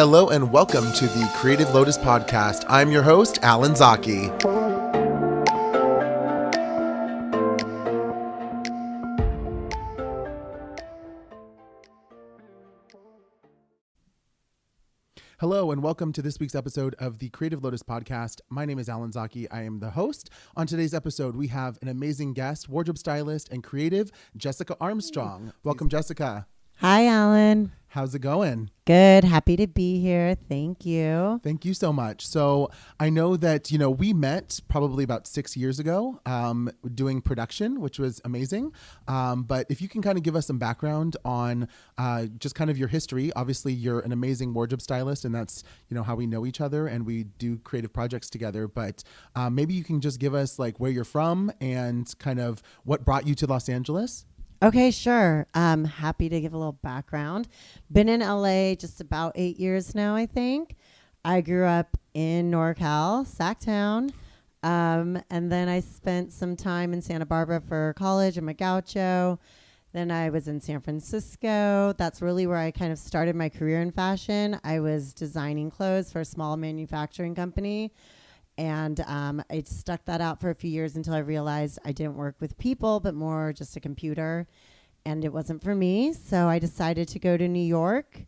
Hello and welcome to the Creative Lotus Podcast. I'm your host, Alan Zaki. Hello and welcome to this week's episode of the Creative Lotus Podcast. My name is Alan Zaki. I am the host. On today's episode, we have an amazing guest, wardrobe stylist and creative, Jessica Armstrong. Welcome, Jessica. Hi, Alan. How's it going? Good. Happy to be here. Thank you. Thank you so much. So I know that, we met probably about 6 years ago doing production, which was amazing. But if you can kind of give us some background on just kind of your history. Obviously, you're an amazing wardrobe stylist, and that's, how we know each other and we do creative projects together. But maybe you can just give us like where you're from and kind of what brought you to Los Angeles. Okay, sure. Happy to give a little background. Been in LA just about 8 years now, I think. I grew up in NorCal, Sacktown. And then I spent some time in Santa Barbara for college. I'm a gaucho. Then I was in San Francisco. That's really where I kind of started my career in fashion. I was designing clothes for a small manufacturing company. And I stuck that out for a few years until I realized I didn't work with people, but more just a computer. And it wasn't for me. So I decided to go to New York.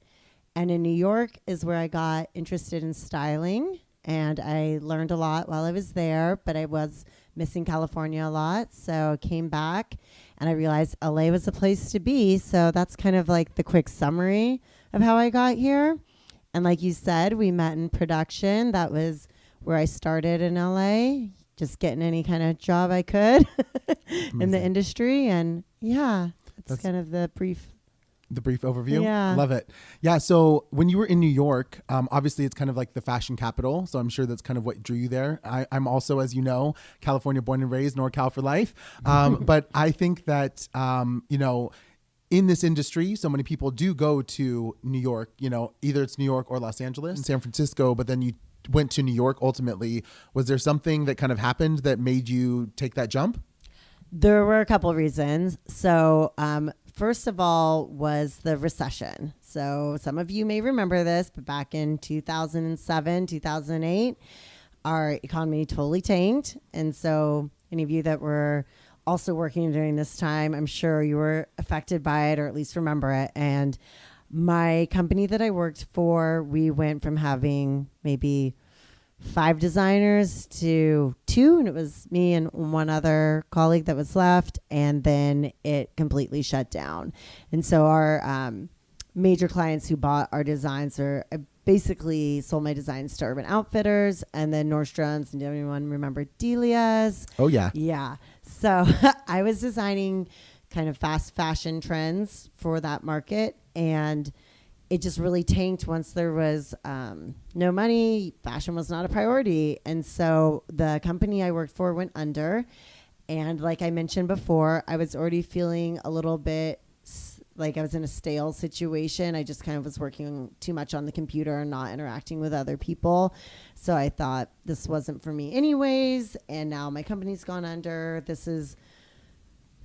And in New York is where I got interested in styling. And I learned a lot while I was there, but I was missing California a lot. So I came back and I realized LA was the place to be. So that's kind of like the quick summary of how I got here. And like you said, we met in production. That was where I started in LA, just getting any kind of job I could in the industry. And yeah, that's kind of the brief overview. Yeah. Love it. Yeah. So when you were in New York, obviously it's kind of like the fashion capital. So I'm sure that's kind of what drew you there. I'm also, as you know, California born and raised, NorCal for life. But I think that, in this industry, so many people do go to New York, either it's New York or Los Angeles and San Francisco, but then you went to New York ultimately. Was there something that kind of happened that made you take that jump? There were a couple of reasons. So first of all was the recession. So some of you may remember this, but back in 2007, 2008, our economy totally tanked. And so any of you that were also working during this time, I'm sure you were affected by it or at least remember it. And my company that I worked for, we went from having maybe 5 designers to 2, and it was me and one other colleague that was left, and then it completely shut down. And so our major clients who bought our designs are basically sold my designs to Urban Outfitters and then Nordstrom's. And anyone remember Delia's? Oh, yeah. Yeah. So I was designing kind of fast fashion trends for that market, and it just really tanked once there was no money. Fashion was not a priority. And so the company I worked for went under. And like I mentioned before, I was already feeling a little bit like I was in a stale situation. I just kind of was working too much on the computer and not interacting with other people. So I thought this wasn't for me anyways. And now my company's gone under. This is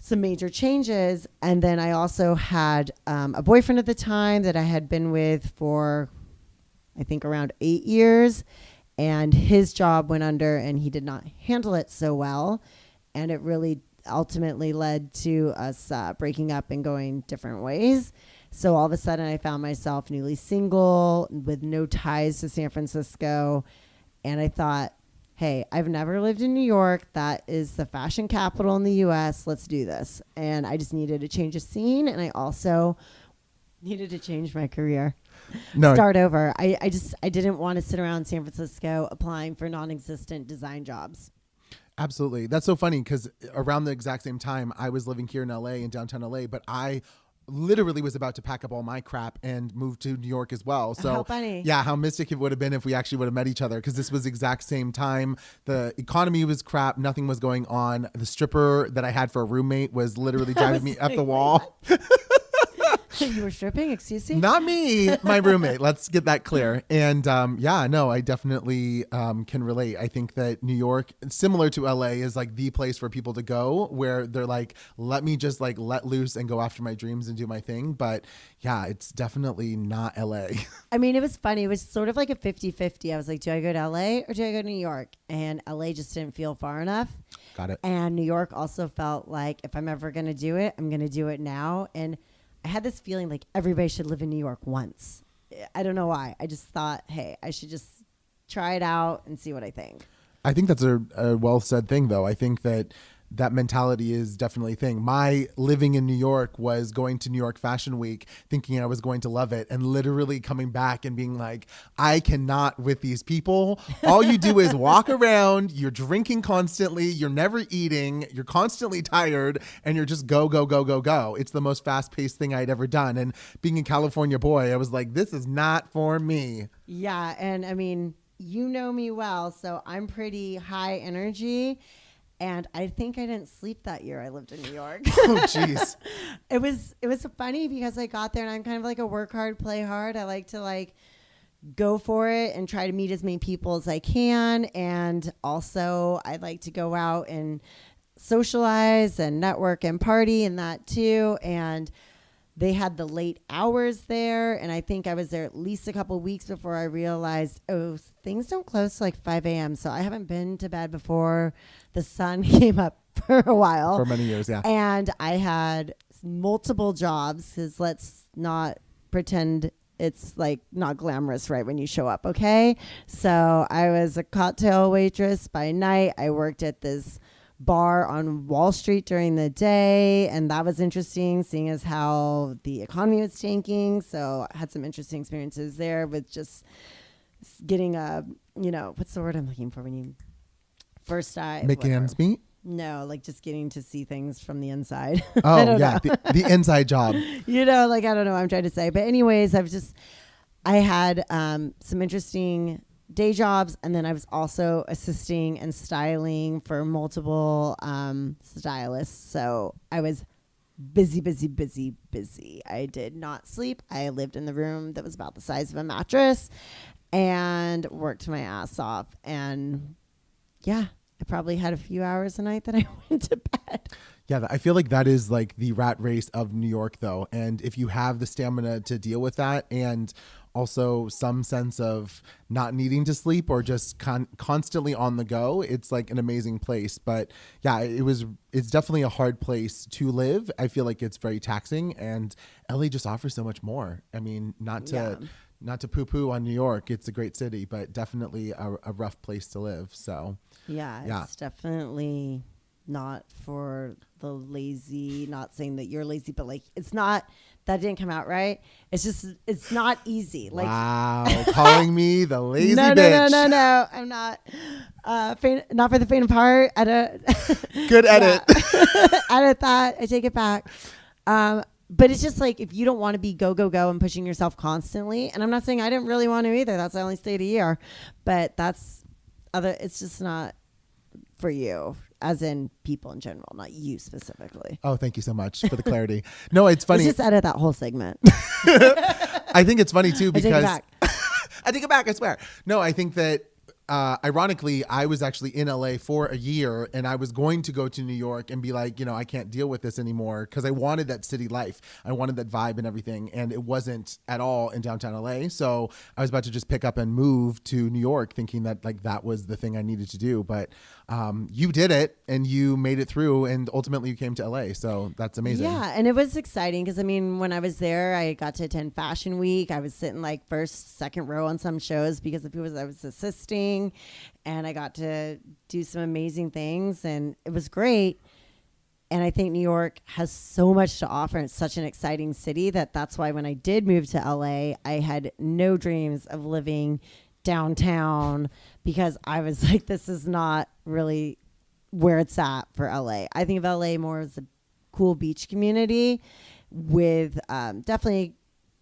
some major changes. And then I also had a boyfriend at the time that I had been with for, I think, around 8 years. And his job went under and he did not handle it so well. And it really ultimately led to us breaking up and going different ways. So all of a sudden I found myself newly single with no ties to San Francisco. And I thought, hey, I've never lived in New York. That is the fashion capital in the U.S. Let's do this. And I just needed to change a scene. And I also needed to change my career. Start over. I didn't want to sit around San Francisco applying for non-existent design jobs. Absolutely. That's so funny because around the exact same time, I was living here in LA, in downtown LA, but I literally was about to pack up all my crap and move to New York as well. So how funny. Yeah, how mystic it would have been if we actually would have met each other, because this was the exact same time. The economy was crap. Nothing was going on. The stripper that I had for a roommate was literally driving me up the wall. You were stripping? Excuse me? Not me, my roommate. Let's get that clear. And I definitely can relate. I think that New York, similar to LA, is like the place for people to go where they're like, let me just like let loose and go after my dreams and do my thing. But yeah, it's definitely not LA. I mean, it was funny. It was sort of like a 50-50. I was like, do I go to LA or do I go to New York? And LA just didn't feel far enough. Got it. And New York also felt like if I'm ever going to do it, I'm going to do it now. And I had this feeling like everybody should live in New York once. I don't know why. I just thought, hey, I should just try it out and see what I think. I think that's a well said thing, though. I think that mentality is definitely a thing. My living in New York was going to New York Fashion Week thinking I was going to love it and literally coming back and being like, I cannot with these people. All you do is walk around, you're drinking constantly, you're never eating, you're constantly tired, and you're just go, go, go, go, go. It's the most fast-paced thing I'd ever done. And being a California boy, I was like, this is not for me. Yeah, and I mean, you know me well, so I'm pretty high energy. And I think I didn't sleep that year I lived in New York. Oh, jeez. It was funny because I got there and I'm kind of like a work hard, play hard. I like to like go for it and try to meet as many people as I can. And also I like to go out and socialize and network and party and that too. And they had the late hours there, and I think I was there at least a couple of weeks before I realized, oh, things don't close till like 5 a.m., so I haven't been to bed before the sun came up for a while. For many years, yeah. And I had multiple jobs, because let's not pretend it's like not glamorous right when you show up, okay? So I was a cocktail waitress by night. I worked at this bar on Wall Street during the day, and that was interesting, seeing as how the economy was tanking. So I had some interesting experiences there with just getting what's the word I'm looking for when you first dive? Making ends meet? No, like just getting to see things from the inside. Oh, yeah, the inside job. I don't know what I'm trying to say. But anyways, I had some interesting day jobs, and then I was also assisting and styling for multiple stylists. So I was busy. I did not sleep. I lived in the room that was about the size of a mattress and worked my ass off. And yeah, I probably had a few hours a night that I went to bed. Yeah, I feel like that is like the rat race of New York, though. And if you have the stamina to deal with that, and also some sense of not needing to sleep or just constantly on the go, it's like an amazing place. But yeah, it's definitely a hard place to live. I feel like it's very taxing, and LA just offers so much more. I mean, not to poo-poo on New York. It's a great city, but definitely a rough place to live. So yeah, it's definitely not for the lazy. Not saying that you're lazy, but like it's not. That didn't come out right. It's just, it's not easy. Like, wow, calling me the lazy bitch. No. I'm not. Not for the faint of heart. Good edit. Edit that. I take it back. But it's just like, if you don't want to be go and pushing yourself constantly, and I'm not saying I didn't really want to either. That's why I only stayed a year. But it's just not for you. As in people in general, not you specifically. Oh, thank you so much for the clarity. No, it's funny. Let's just edit that whole segment. I think it's funny too because I take it back. I swear. No, I think that ironically, I was actually in LA for a year, and I was going to go to New York and be like, I can't deal with this anymore, because I wanted that city life. I wanted that vibe and everything, and it wasn't at all in downtown LA. So I was about to just pick up and move to New York, thinking that like that was the thing I needed to do. But you did it, and you made it through, and ultimately you came to LA. So that's amazing. Yeah, and it was exciting because, I mean, when I was there, I got to attend Fashion Week. I was sitting like first, second row on some shows because of who I was assisting. And I got to do some amazing things, and it was great. And I think New York has so much to offer. It's such an exciting city that's why when I did move to LA, I had no dreams of living downtown, because I was like, this is not really where it's at for LA. I think of LA more as a cool beach community with definitely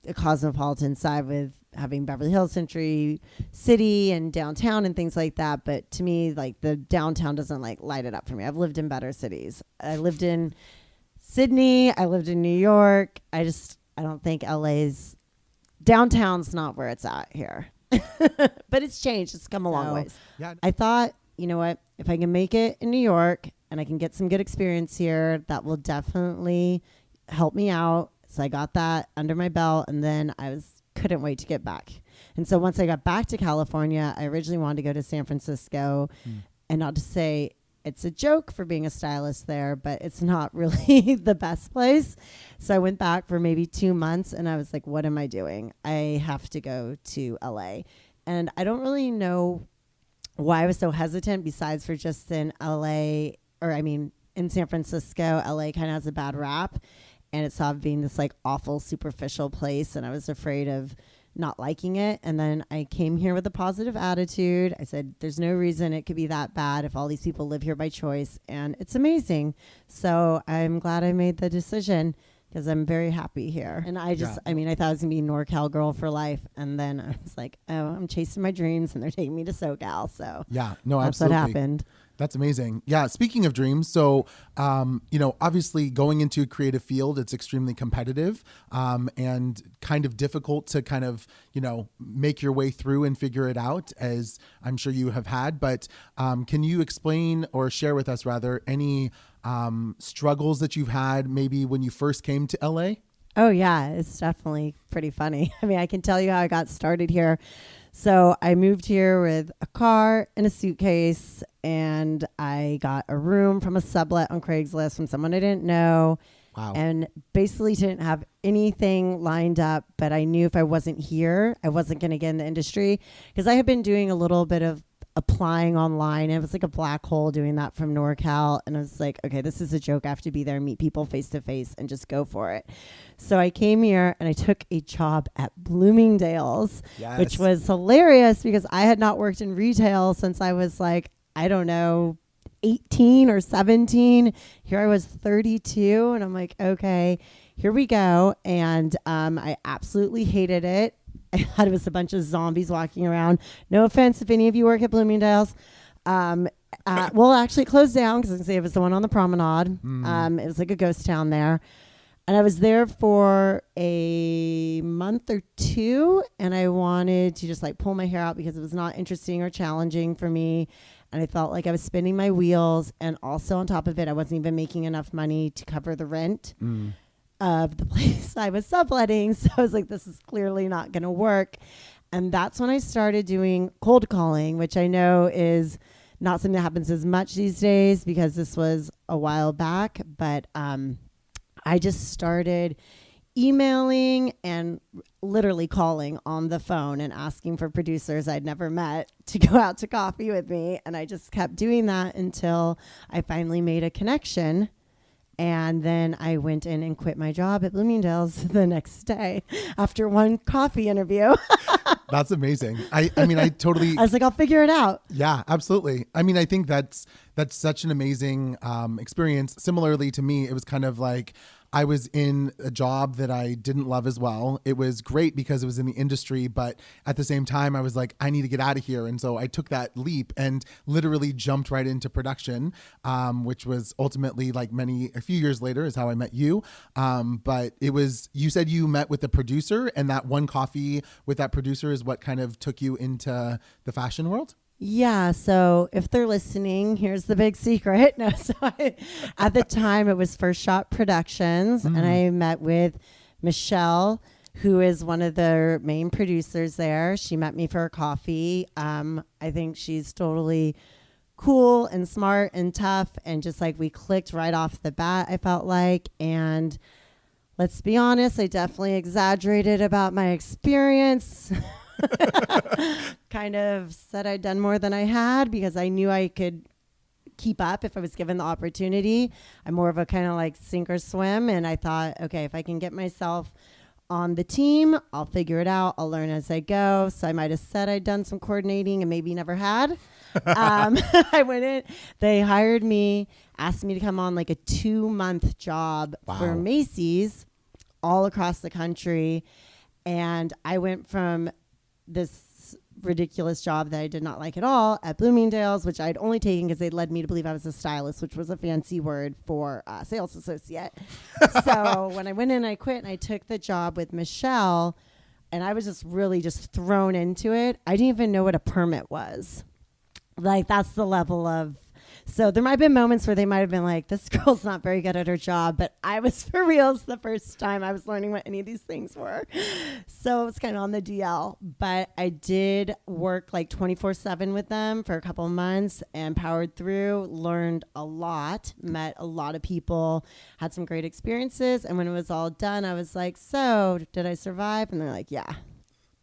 a cosmopolitan side, with having Beverly Hills, Century City, and downtown and things like that. But to me, like, the downtown doesn't like light it up for me. I've lived in better cities. I lived in Sydney. I lived in New York. I just I don't think LA's downtown's not where it's at here. But it's changed. It's come a long ways. Yeah. I thought, you know what, if I can make it in New York and I can get some good experience here, that will definitely help me out. So I got that under my belt, and then couldn't wait to get back. And so once I got back to California, I originally wanted to go to San Francisco. And not to say it's a joke for being a stylist there, but it's not really the best place. So I went back for maybe 2 months, and I was like, what am I doing? I have to go to LA. And I don't really know why I was so hesitant, besides for just in LA, in San Francisco. LA kind of has a bad rap, and it stopped being this like awful superficial place, and I was afraid of not liking it. And then I came here with a positive attitude. I said, there's no reason it could be that bad if all these people live here by choice, and it's amazing. So I'm glad I made the decision, because I'm very happy here. And I thought I was gonna be a NorCal girl for life, and then I was like, oh, I'm chasing my dreams, and they're taking me to SoCal. So yeah, no, that's absolutely. what happened. That's amazing. Yeah. Speaking of dreams, so, obviously going into a creative field, it's extremely competitive and kind of difficult to kind of, make your way through and figure it out, as I'm sure you have had. But can you explain, or share with us rather, any struggles that you've had maybe when you first came to LA? Oh, yeah. It's definitely pretty funny. I can tell you how I got started here. So I moved here with a car and a suitcase, and I got a room from a sublet on Craigslist from someone I didn't know. Wow. And basically didn't have anything lined up, but I knew if I wasn't here, I wasn't going to get in the industry, because I had been doing a little bit of applying online. It was like a black hole doing that from NorCal. And I was like, okay, this is a joke. I have to be there, meet people face to face, and just go for it. So I came here and I took a job at Bloomingdale's, which was hilarious, because I had not worked in retail since I was like, I don't know, 18 or 17. Here I was 32, and I'm like, okay, here we go. And I absolutely hated it. I thought it was a bunch of zombies walking around. No offense if any of you work at Bloomingdale's. Well, actually it closed down, because I can say it was the one on the promenade. It was like a ghost town there. And I was there for a month or two, and I wanted to just like pull my hair out, because it was not interesting or challenging for me. And I felt like I was spinning my wheels. And also on top of it, I wasn't even making enough money to cover the rent of the place I was subletting. So I was like, this is clearly not going to work. And that's when I started doing cold calling, which I know is not something that happens as much these days, because this was a while back. But I just started emailing and literally calling on the phone and asking for producers I'd never met to go out to coffee with me. And I just kept doing that until I finally made a connection. And then I went in and quit my job at Bloomingdale's the next day after one coffee interview. That's amazing. I was like, I'll figure it out. Yeah, absolutely. I think that's such an amazing experience. Similarly to me, it was kind of like I was in a job that I didn't love as well. It was great because it was in the industry, but at the same time, I was like, I need to get out of here. And so I took that leap and literally jumped right into production, which was ultimately like a few years later is how I met you. But you said you met with the producer, and that one coffee with that producer is what kind of took you into the fashion world? Yeah. So if they're listening, here's the big secret. No, so at the time it was First Shot Productions, and I met with Michelle, who is one of the main producers there. She met me for a coffee. I think she's totally cool and smart and tough, and just like we clicked right off the bat, I felt like. And let's be honest, I definitely exaggerated about my experience. Kind of said I'd done more than I had, because I knew I could keep up if I was given the opportunity. I'm more of a kind of like sink or swim. And I thought, okay, if I can get myself on the team, I'll figure it out. I'll learn as I go. So I might have said I'd done some coordinating and maybe never had. I went in, they hired me, asked me to come on like a 2-month job for Macy's all across the country. And I went from this ridiculous job that I did not like at all at Bloomingdale's, which I'd only taken because they led me to believe I was a stylist, which was a fancy word for sales associate. So when I went in, I quit and I took the job with Michelle, and I was just really just thrown into it. I didn't even know what a permit was. Like, that's the level of, so there might have been moments where they might have been like, this girl's not very good at her job, but I was for reals the first time I was learning what any of these things were. So it was kind of on the DL, but I did work like 24/7 with them for a couple of months and powered through, learned a lot, met a lot of people, had some great experiences. And when it was all done, I was like, so did I survive? And they're like, yeah.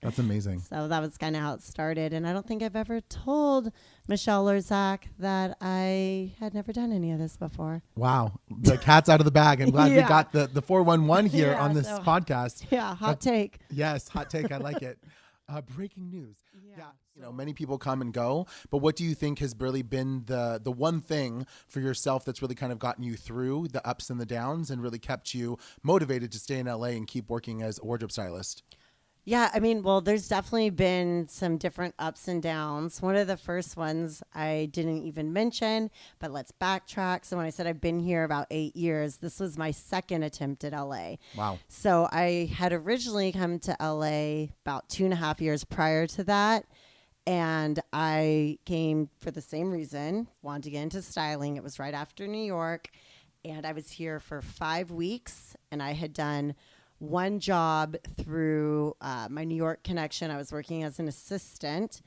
That's amazing. So that was kind of how it started. And I don't think I've ever told Michelle or Zach that I had never done any of this before. Wow. The cat's out of the bag. I'm glad we got the 411 here on this podcast. Yeah, hot take. Yes, hot take. I like it. Breaking news. You know, many people come and go, but what do you think has really been the one thing for yourself that's really kind of gotten you through the ups and the downs and really kept you motivated to stay in LA and keep working as a wardrobe stylist? Yeah, I mean, well, there's definitely been some different ups and downs. One of the first ones I didn't even mention, but let's backtrack. So when I said I've been here about 8 years, this was my second attempt at LA. Wow. So I had originally come to LA about 2.5 years prior to that. And I came for the same reason, wanted to get into styling. It was right after New York. And I was here for 5 weeks, and I had done one job through my New York connection. I was working as an assistant,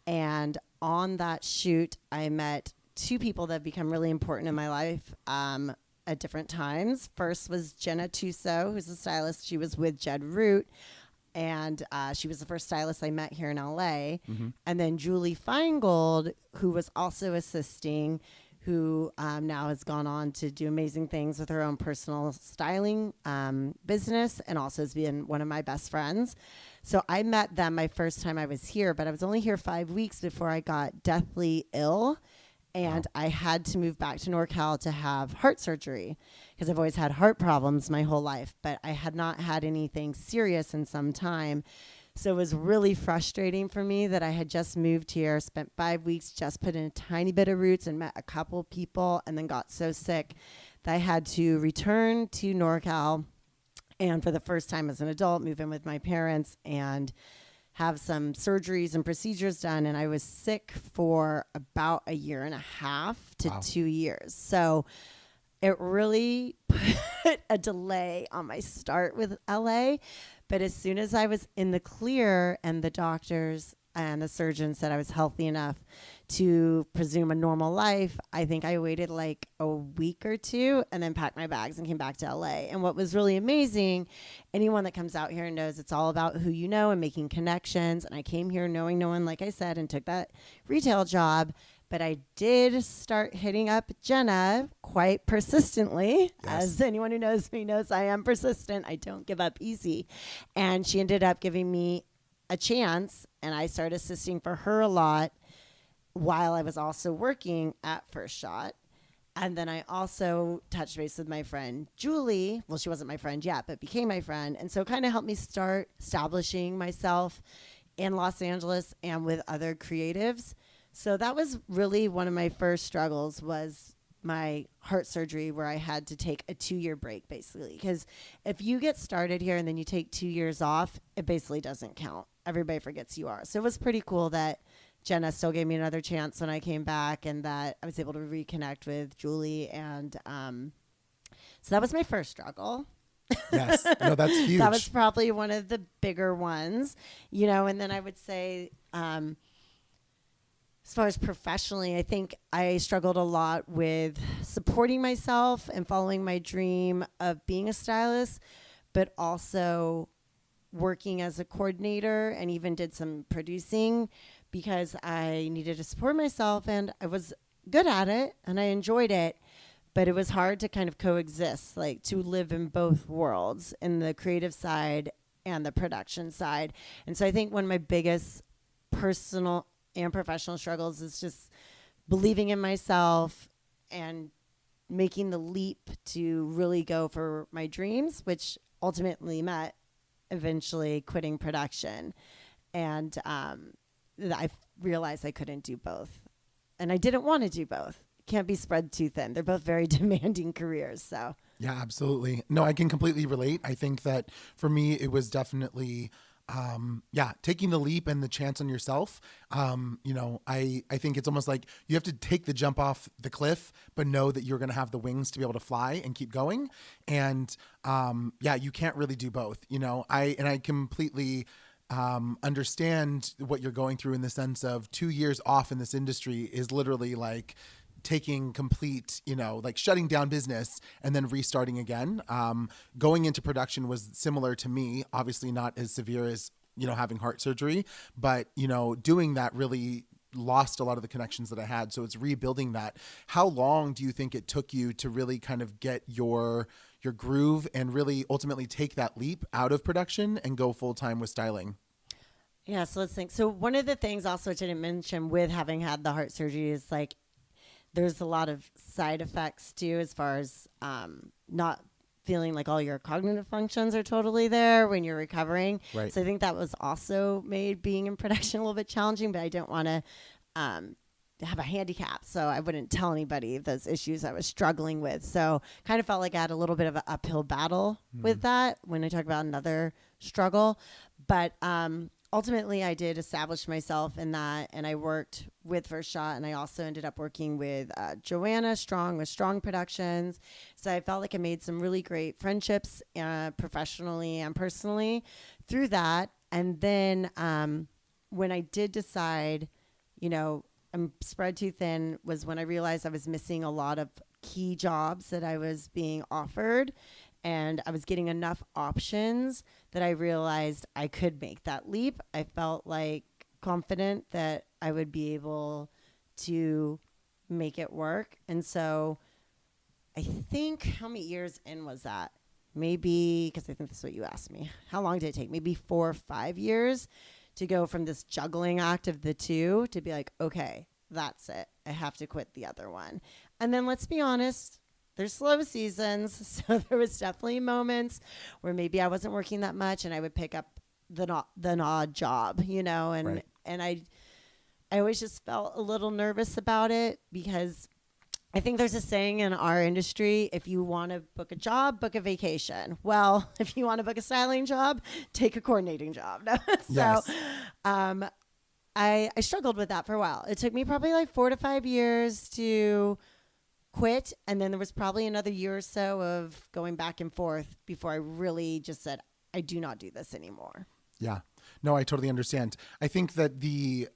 and on that shoot, I met 2 people that have become really important in my life at different times. First was Jenna Tuso, who's a stylist. She was with Jed Root, and she was the first stylist I met here in LA. Mm-hmm. And then Julie Feingold, who was also assisting, who now has gone on to do amazing things with her own personal styling business, and also has been one of my best friends. So I met them my first time I was here, but I was only here 5 weeks before I got deathly ill, and I had to move back to NorCal to have heart surgery because I've always had heart problems my whole life, but I had not had anything serious in some time. So it was really frustrating for me that I had just moved here, spent 5 weeks, just put in a tiny bit of roots and met a couple people, and then got so sick that I had to return to NorCal and for the first time as an adult, move in with my parents and have some surgeries and procedures done. And I was sick for about 1.5 years to 2 years. So it really put a delay on my start with LA. But as soon as I was in the clear and the doctors and the surgeon said I was healthy enough to presume a normal life, I think I waited like a week or 2 and then packed my bags and came back to LA. And what was really amazing, anyone that comes out here knows it's all about who you know and making connections. And I came here knowing no one, like I said, and took that retail job. But I did start hitting up Jenna quite persistently. Yes. As anyone who knows me knows, I am persistent. I don't give up easy. And she ended up giving me a chance, and I started assisting for her a lot while I was also working at First Shot. And then I also touched base with my friend Julie. Well, she wasn't my friend yet, but became my friend. And so it kind of helped me start establishing myself in Los Angeles and with other creatives. So that was really one of my first struggles, was my heart surgery, where I had to take a 2-year break, basically. Because if you get started here and then you take 2 years off, it basically doesn't count. Everybody forgets you are. So it was pretty cool that Jenna still gave me another chance when I came back, and that I was able to reconnect with Julie. And so that was my first struggle. Yes. No, that's huge. That was probably one of the bigger ones, you know. And then I would say, as far as professionally, I think I struggled a lot with supporting myself and following my dream of being a stylist, but also working as a coordinator, and even did some producing because I needed to support myself, and I was good at it and I enjoyed it, but it was hard to kind of coexist, like to live in both worlds, in the creative side and the production side. And so I think one of my biggest personal and professional struggles is just believing in myself and making the leap to really go for my dreams, which ultimately meant eventually quitting production. And I realized I couldn't do both. And I didn't want to do both. Can't be spread too thin. They're both very demanding careers. So yeah, absolutely. No, I can completely relate. I think that for me, it was definitely, taking the leap and the chance on yourself. I think it's almost like you have to take the jump off the cliff, but know that you're going to have the wings to be able to fly and keep going. And you can't really do both. I completely understand what you're going through in the sense of 2 years off in this industry is literally like taking complete, like shutting down business and then restarting again. Going into production was similar to me, obviously not as severe as, having heart surgery, but, doing that really lost a lot of the connections that I had. So it's rebuilding that. How long do you think it took you to really kind of get your groove and really ultimately take that leap out of production and go full time with styling? Yeah. So let's think. So one of the things also, which I didn't mention with having had the heart surgery, is like, there's a lot of side effects too, as far as not feeling like all your cognitive functions are totally there when you're recovering. Right. So I think that was also made being in production a little bit challenging, but I didn't want to have a handicap. So I wouldn't tell anybody those issues I was struggling with. So kind of felt like I had a little bit of an uphill battle with that when I talk about another struggle. But ultimately, I did establish myself in that, and I worked with First Shot, and I also ended up working with Joanna Strong with Strong Productions. So I felt like I made some really great friendships professionally and personally through that. And then when I did decide, I'm spread too thin, was when I realized I was missing a lot of key jobs that I was being offered. And I was getting enough options that I realized I could make that leap. I felt like confident that I would be able to make it work. And so I think, how many years in was that? Maybe, because I think that's what you asked me. How long did it take? Maybe 4 or 5 years to go from this juggling act of the two to be like, okay, that's it. I have to quit the other one. And then let's be honest, there's slow seasons, so there was definitely moments where maybe I wasn't working that much, and I would pick up the odd job, and right. and I always just felt a little nervous about it, because I think there's a saying in our industry: if you want to book a job, book a vacation. Well, if you want to book a styling job, take a coordinating job. Yes. I struggled with that for a while. It took me probably like 4 to 5 years to quit, and then there was probably another year or so of going back and forth before I really just said, I do not do this anymore. Yeah. No, I totally understand. I think that the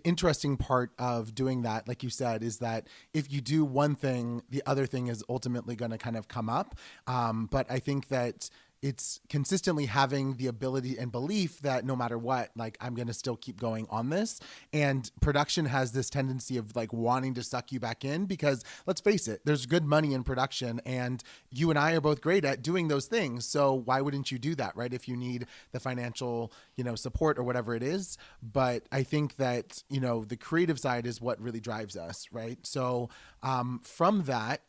interesting part of doing that, like you said, is that if you do one thing, the other thing is ultimately going to kind of come up. But I think that it's consistently having the ability and belief that no matter what, like, I'm going to still keep going on this. And production has this tendency of like wanting to suck you back in, because let's face it, there's good money in production, and you and I are both great at doing those things. So why wouldn't you do that, right? If you need the financial, support or whatever it is. But I think that, the creative side is what really drives us, right? So from that,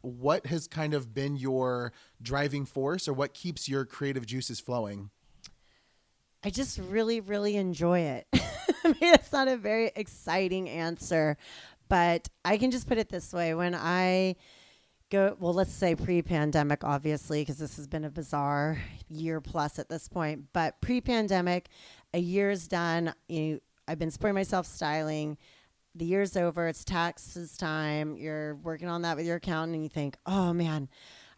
what has kind of been your driving force, or what keeps your creative juices flowing? I just really, really enjoy it. I mean, it's not a very exciting answer, but I can just put it this way. When I go, well, let's say pre-pandemic, obviously, because this has been a bizarre year plus at this point, but pre-pandemic, a year's done. I've been supporting myself styling. The year's over, it's taxes time, you're working on that with your accountant, and you think, oh man,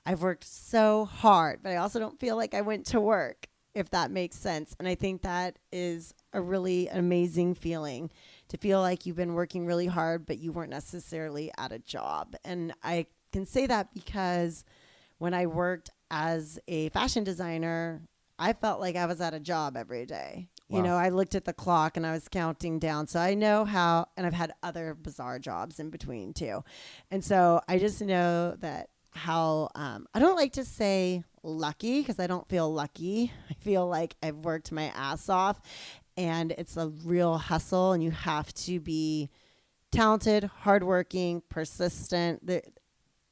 I've worked so hard, but I also don't feel like I went to work, if that makes sense. And I think that is a really amazing feeling, to feel like you've been working really hard, but you weren't necessarily at a job. And I can say that because when I worked as a fashion designer, I felt like I was at a job every day. Wow. I looked at the clock and I was counting down. So I know how, and I've had other bizarre jobs in between too. And so I just know that how, I don't like to say lucky, because I don't feel lucky. I feel like I've worked my ass off, and it's a real hustle, and you have to be talented, hardworking, persistent.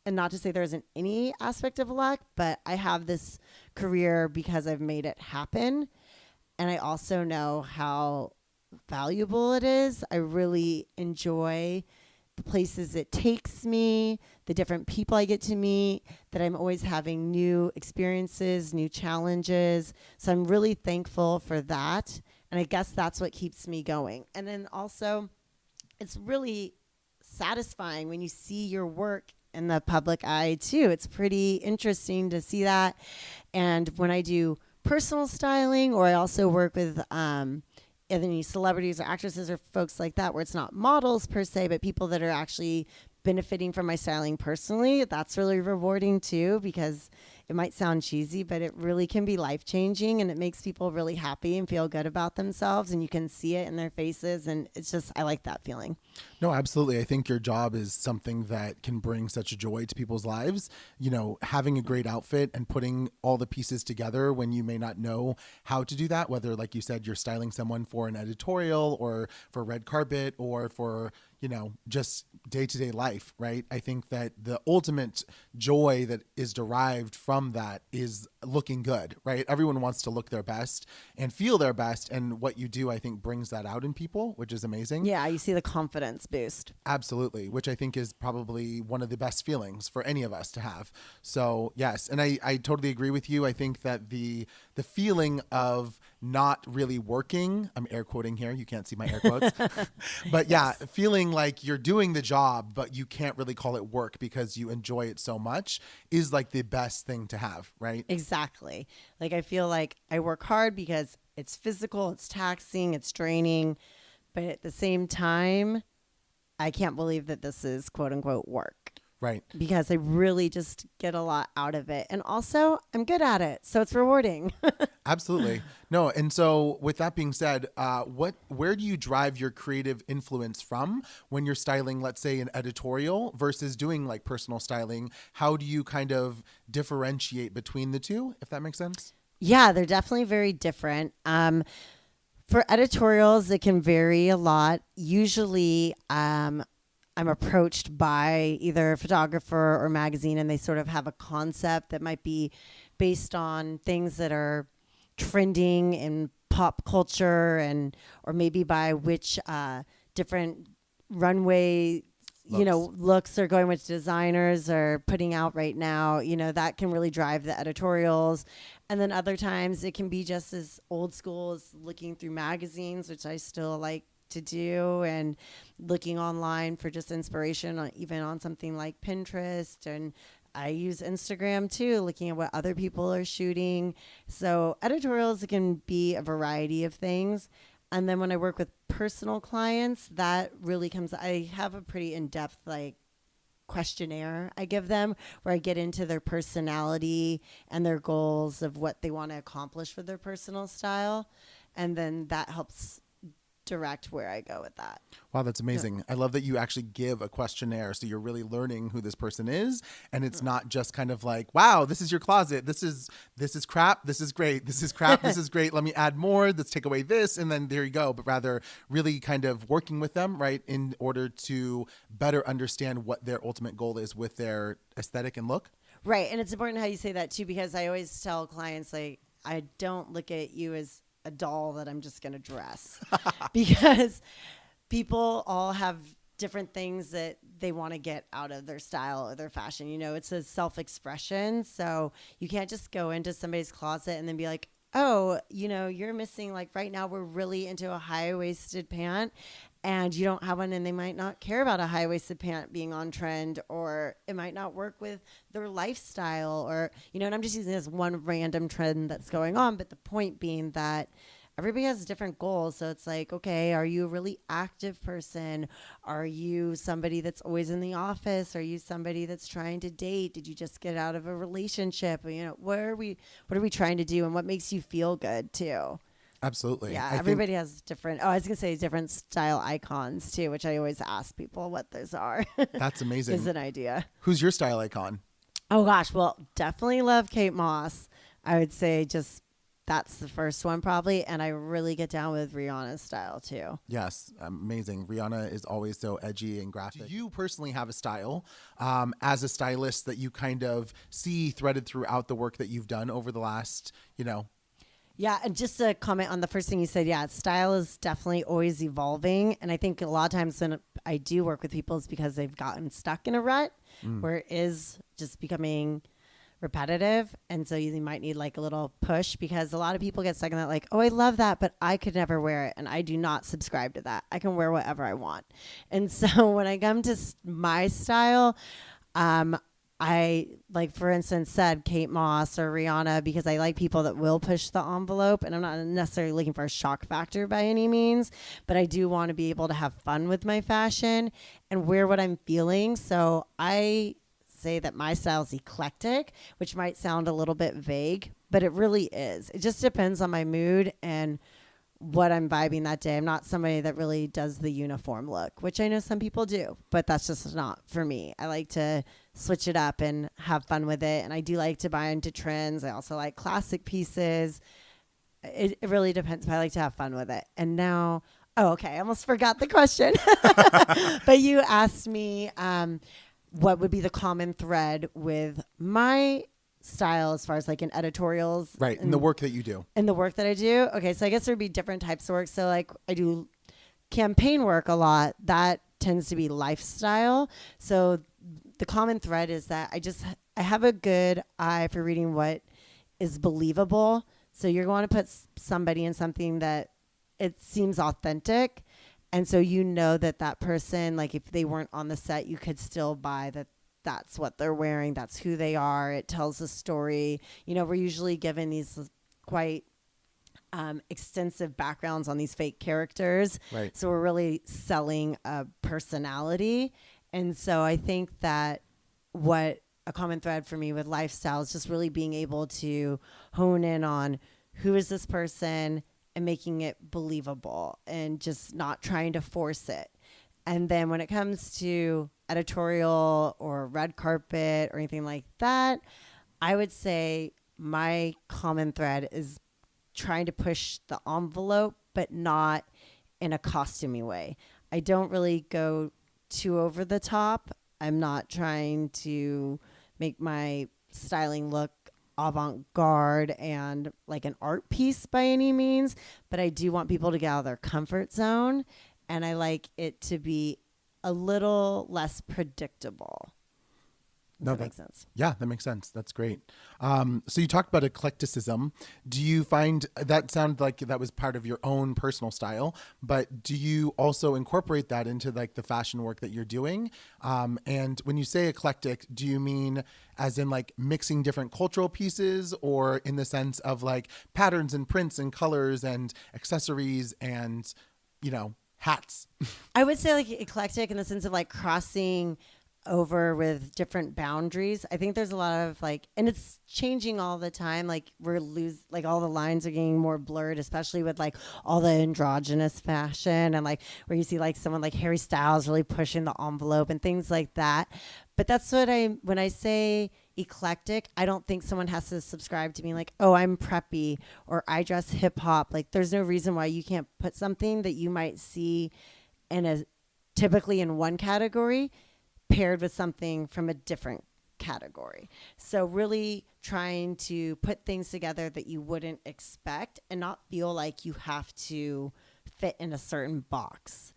And not to say there isn't any aspect of luck, but I have this career because I've made it happen. And I also know how valuable it is. I really enjoy the places it takes me, the different people I get to meet, that I'm always having new experiences, new challenges. So I'm really thankful for that. And I guess that's what keeps me going. And then also, it's really satisfying when you see your work in the public eye too. It's pretty interesting to see that. And when I do personal styling, or I also work with any celebrities or actresses or folks like that, where it's not models per se, but people that are actually benefiting from my styling personally, that's really rewarding too, because it might sound cheesy, but it really can be life-changing, and it makes people really happy and feel good about themselves, and you can see it in their faces, and it's just, I like that feeling. No, absolutely. I think your job is something that can bring such a joy to people's lives. You know, having a great outfit and putting all the pieces together when you may not know how to do that, whether, like you said, you're styling someone for an editorial or for red carpet or for, you know, just day-to-day life, right? I think that the ultimate joy that is derived from that is looking good, right? Everyone wants to look their best and feel their best. And what you do, I think, brings that out in people, which is amazing. Yeah, you see the confidence boost. Absolutely, which I think is probably one of the best feelings for any of us to have. So yes, and I totally agree with you. I think that the feeling of not really working, I'm air quoting here, you can't see my air quotes, but yeah, Yes. feeling like you're doing the job, but you can't really call it work because you enjoy it so much is like the best thing to have, right? Exactly. Like, I feel like I work hard because it's physical, it's taxing, it's draining, but at the same time, I can't believe that this is quote unquote work, Right. because I really just get a lot out of it. And also, I'm good at it, so it's rewarding. Absolutely. No. And so with that being said, where do you drive your creative influence from when you're styling, let's say, an editorial versus doing like personal styling? How do you kind of differentiate between the two, if that makes sense? Yeah, they're definitely very different. For editorials, it can vary a lot. Usually, I'm approached by either a photographer or magazine, and they sort of have a concept that might be based on things that are trending in pop culture, and or maybe by which different runway looks are going, which designers are putting out right now. That can really drive the editorials. And then other times it can be just as old school as looking through magazines, which I still like to do, and looking online for just inspiration even on something like Pinterest. And I use Instagram too, looking at what other people are shooting. So editorials, it can be a variety of things. And then when I work with personal clients, that really I have a pretty in-depth questionnaire I give them, where I get into their personality and their goals of what they want to accomplish with their personal style. And then that helps direct where I go with that. Wow, that's amazing. I love that you actually give a questionnaire, so you're really learning who this person is, and it's not just kind of like, wow, this is your closet, this is crap, this is great, this is crap, this is great, let me add more, let's take away this, and then there you go. But rather really kind of working with them, right, in order to better understand what their ultimate goal is with their aesthetic and look. Right. And it's important how you say that too, because I always tell clients, like, I don't look at you as a doll that I'm just going to dress, because people all have different things that they want to get out of their style or their fashion. It's a self-expression. So you can't just go into somebody's closet and then be like, oh, you're missing, like, right now we're really into a high-waisted pant, and you don't have one, and they might not care about a high-waisted pant being on trend, or it might not work with their lifestyle, or, and I'm just using this one random trend that's going on. But the point being that everybody has different goals. So it's like, okay, are you a really active person? Are you somebody that's always in the office? Are you somebody that's trying to date? Did you just get out of a relationship? What are we trying to do, and what makes you feel good too? Absolutely. Yeah, everybody has different, I was going to say different style icons too, which I always ask people what those are. That's amazing. Is an idea. Who's your style icon? Oh gosh, well, definitely love Kate Moss. I would say just that's the first one probably, and I really get down with Rihanna's style too. Yes, amazing. Rihanna is always so edgy and graphic. Do you personally have a style as a stylist that you kind of see threaded throughout the work that you've done over the last, Yeah, and just to comment on the first thing you said, yeah, style is definitely always evolving. And I think a lot of times when I do work with people, it's because they've gotten stuck in a rut where it is just becoming repetitive. And so you might need like a little push, because a lot of people get stuck in that, like, oh, I love that, but I could never wear it. And I do not subscribe to that. I can wear whatever I want. And so when I come to my style, I, like, for instance, said Kate Moss or Rihanna, because I like people that will push the envelope, and I'm not necessarily looking for a shock factor by any means, but I do want to be able to have fun with my fashion and wear what I'm feeling. So I say that my style is eclectic, which might sound a little bit vague, but it really is. It just depends on my mood and what I'm vibing that day. I'm not somebody that really does the uniform look, which I know some people do, but that's just not for me. I like to switch it up and have fun with it. And I do like to buy into trends. I also like classic pieces. It really depends, but I like to have fun with it. And now, oh, okay, I almost forgot the question. But you asked me what would be the common thread with my style as far as like in editorials, right? And the work that you do, and the work that I do. Okay, so I guess there'd be different types of work. So like I do campaign work a lot. That tends to be lifestyle. So the common thread is that I have a good eye for reading what is believable. So you're going to put somebody in something that it seems authentic, and so you know that person, like if they weren't on the set, you could still buy that. That's what they're wearing. That's who they are. It tells a story. You know, we're usually given these quite extensive backgrounds on these fake characters. Right. So we're really selling a personality. And so I think that what a common thread for me with lifestyle is just really being able to hone in on who is this person and making it believable and just not trying to force it. And then when it comes to editorial or red carpet or anything like that, I would say my common thread is trying to push the envelope, but not in a costumey way. I don't really go too over the top. I'm not trying to make my styling look avant-garde and like an art piece by any means, but I do want people to get out of their comfort zone. And I like it to be a little less predictable. That makes sense. Yeah, that makes sense. That's great. So you talked about eclecticism. Do you find that sounded like that was part of your own personal style, but do you also incorporate that into like the fashion work that you're doing? And when you say eclectic, do you mean as in like mixing different cultural pieces, or in the sense of like patterns and prints and colors and accessories and, you know, hats? I would say like eclectic in the sense of like crossing over with different boundaries. I think there's a lot of like, and it's changing all the time. Like like all the lines are getting more blurred, especially with like all the androgynous fashion and like where you see like someone like Harry Styles really pushing the envelope and things like that. But that's what when I say eclectic, I don't think someone has to subscribe to me like, oh, I'm preppy or I dress hip hop. Like there's no reason why you can't put something that you might see typically in one category paired with something from a different category. So really trying to put things together that you wouldn't expect and not feel like you have to fit in a certain box.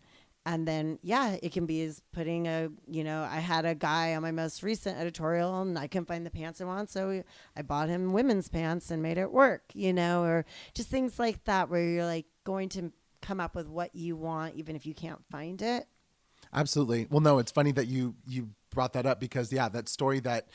And then, yeah, it can be as putting I had a guy on my most recent editorial and I couldn't find the pants I want. So I bought him women's pants and made it work, or just things like that where you're like going to come up with what you want, even if you can't find it. Absolutely. Well, no, it's funny that you brought that up because, yeah, that story that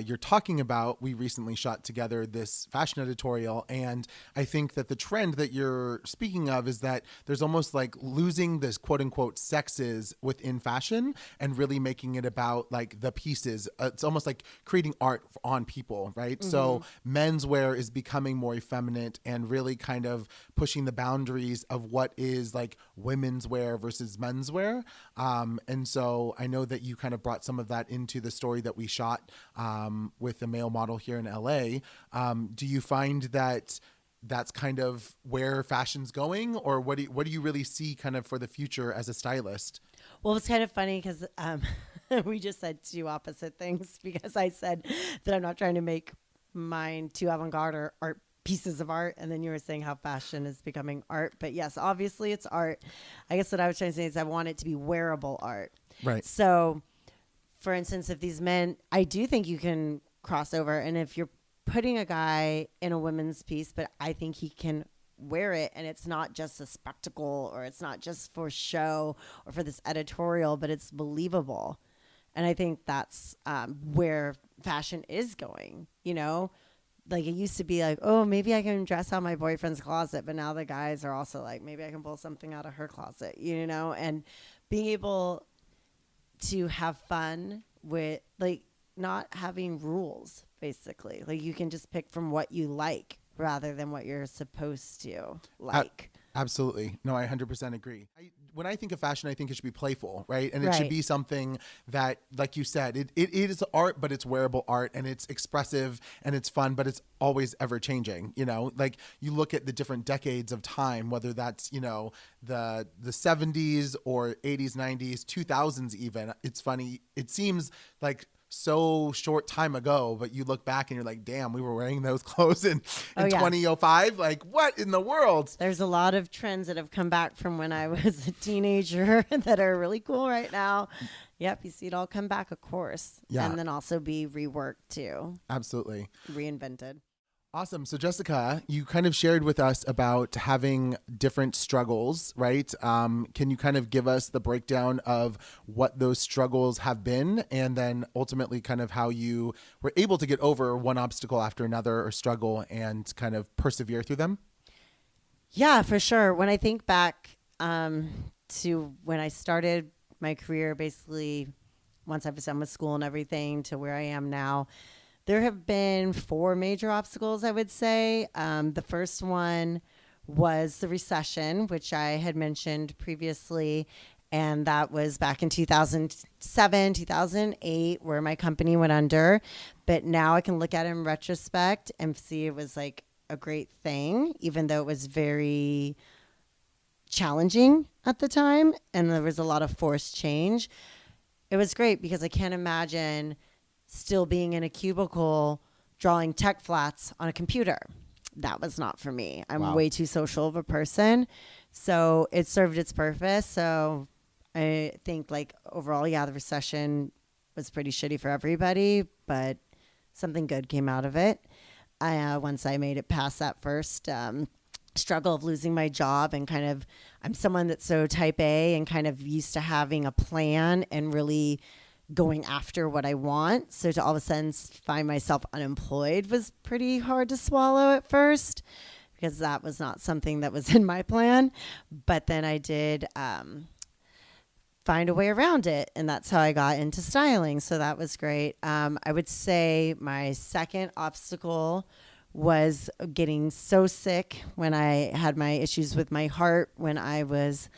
you're talking about, we recently shot together this fashion editorial. And I think that the trend that you're speaking of is that there's almost like losing this quote unquote sexes within fashion and really making it about like the pieces. It's almost like creating art on people, right? Mm-hmm. So menswear is becoming more effeminate and really kind of pushing the boundaries of what is like women's wear versus menswear. And so I know that you kind of brought some of that into the story that we shot with a male model here in LA. Do you find that that's kind of where fashion's going, or what do you really see kind of for the future as a stylist? Well, it's kind of funny because we just said two opposite things, because I said that I'm not trying to make mine too avant-garde or art pieces of art. And then you were saying how fashion is becoming art. But yes, obviously it's art. I guess what I was trying to say is I want it to be wearable art. Right. So, for instance, if these men, I do think you can cross over. And if you're putting a guy in a women's piece, but I think he can wear it, and it's not just a spectacle, or it's not just for show or for this editorial, but it's believable. And I think that's where fashion is going, you know? Like, it used to be like, oh, maybe I can dress out my boyfriend's closet, but now the guys are also like, maybe I can pull something out of her closet, you know? And being able to have fun with, like, not having rules, basically. Like, you can just pick from what you like rather than what you're supposed to like. Absolutely. No, I 100% agree. When I think of fashion, I think it should be playful, right? And it Right. should be something that, like you said, it is art, but it's wearable art, and it's expressive and it's fun, but it's always ever changing. You know, like you look at the different decades of time, whether that's, you know, the 70s or 80s, 90s, 2000s even. It's funny. It seems like so short time ago, but you look back and you're like, damn, we were wearing those clothes in 2005. Like, what in the world? There's a lot of trends that have come back from when I was a teenager that are really cool right now. Yep, you see it all come back, of course. Yeah. And then also be reworked too. Absolutely. Reinvented. Awesome. So Jessica, you kind of shared with us about having different struggles, right? Can you kind of give us the breakdown of what those struggles have been, and then ultimately kind of how you were able to get over one obstacle after another or struggle and kind of persevere through them? Yeah, for sure. When I think back to when I started my career, basically once I was done with school and everything to where I am now, there have been 4 major obstacles, I would say. The first one was the recession, which I had mentioned previously. And that was back in 2007, 2008, where my company went under. But now I can look at it in retrospect and see it was like a great thing, even though it was very challenging at the time. And there was a lot of forced change. It was great because I can't imagine still being in a cubicle drawing tech flats on a computer. That was not for me. I'm way too social of a person. So it served its purpose. So I think like overall, yeah, the recession was pretty shitty for everybody, but something good came out of it. Once I made it past that first struggle of losing my job, and kind of, I'm someone that's so type A and kind of used to having a plan and really going after what I want. So to all of a sudden find myself unemployed was pretty hard to swallow at first, because that was not something that was in my plan. But then I did find a way around it, and that's how I got into styling. So that was great. I would say my second obstacle was getting so sick when I had my issues with my heart when I was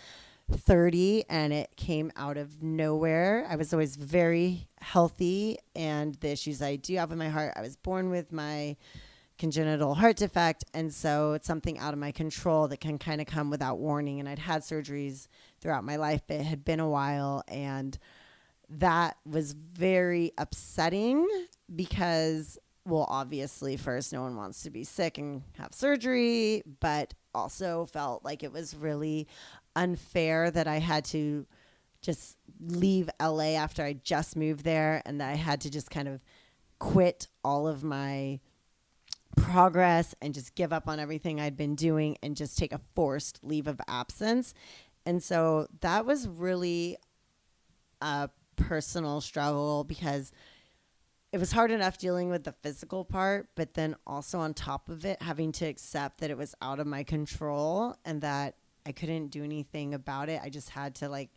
30, and it came out of nowhere. I was always very healthy, and the issues I do have with my heart, I was born with my congenital heart defect, and so it's something out of my control that can kind of come without warning. And I'd had surgeries throughout my life, but it had been a while, and that was very upsetting because, well, obviously first, no one wants to be sick and have surgery, but also felt like it was really unfair that I had to just leave LA after I just moved there, and that I had to just kind of quit all of my progress and just give up on everything I'd been doing and just take a forced leave of absence. And so that was really a personal struggle, because it was hard enough dealing with the physical part, but then also on top of it, having to accept that it was out of my control and that I couldn't do anything about it. I just had to like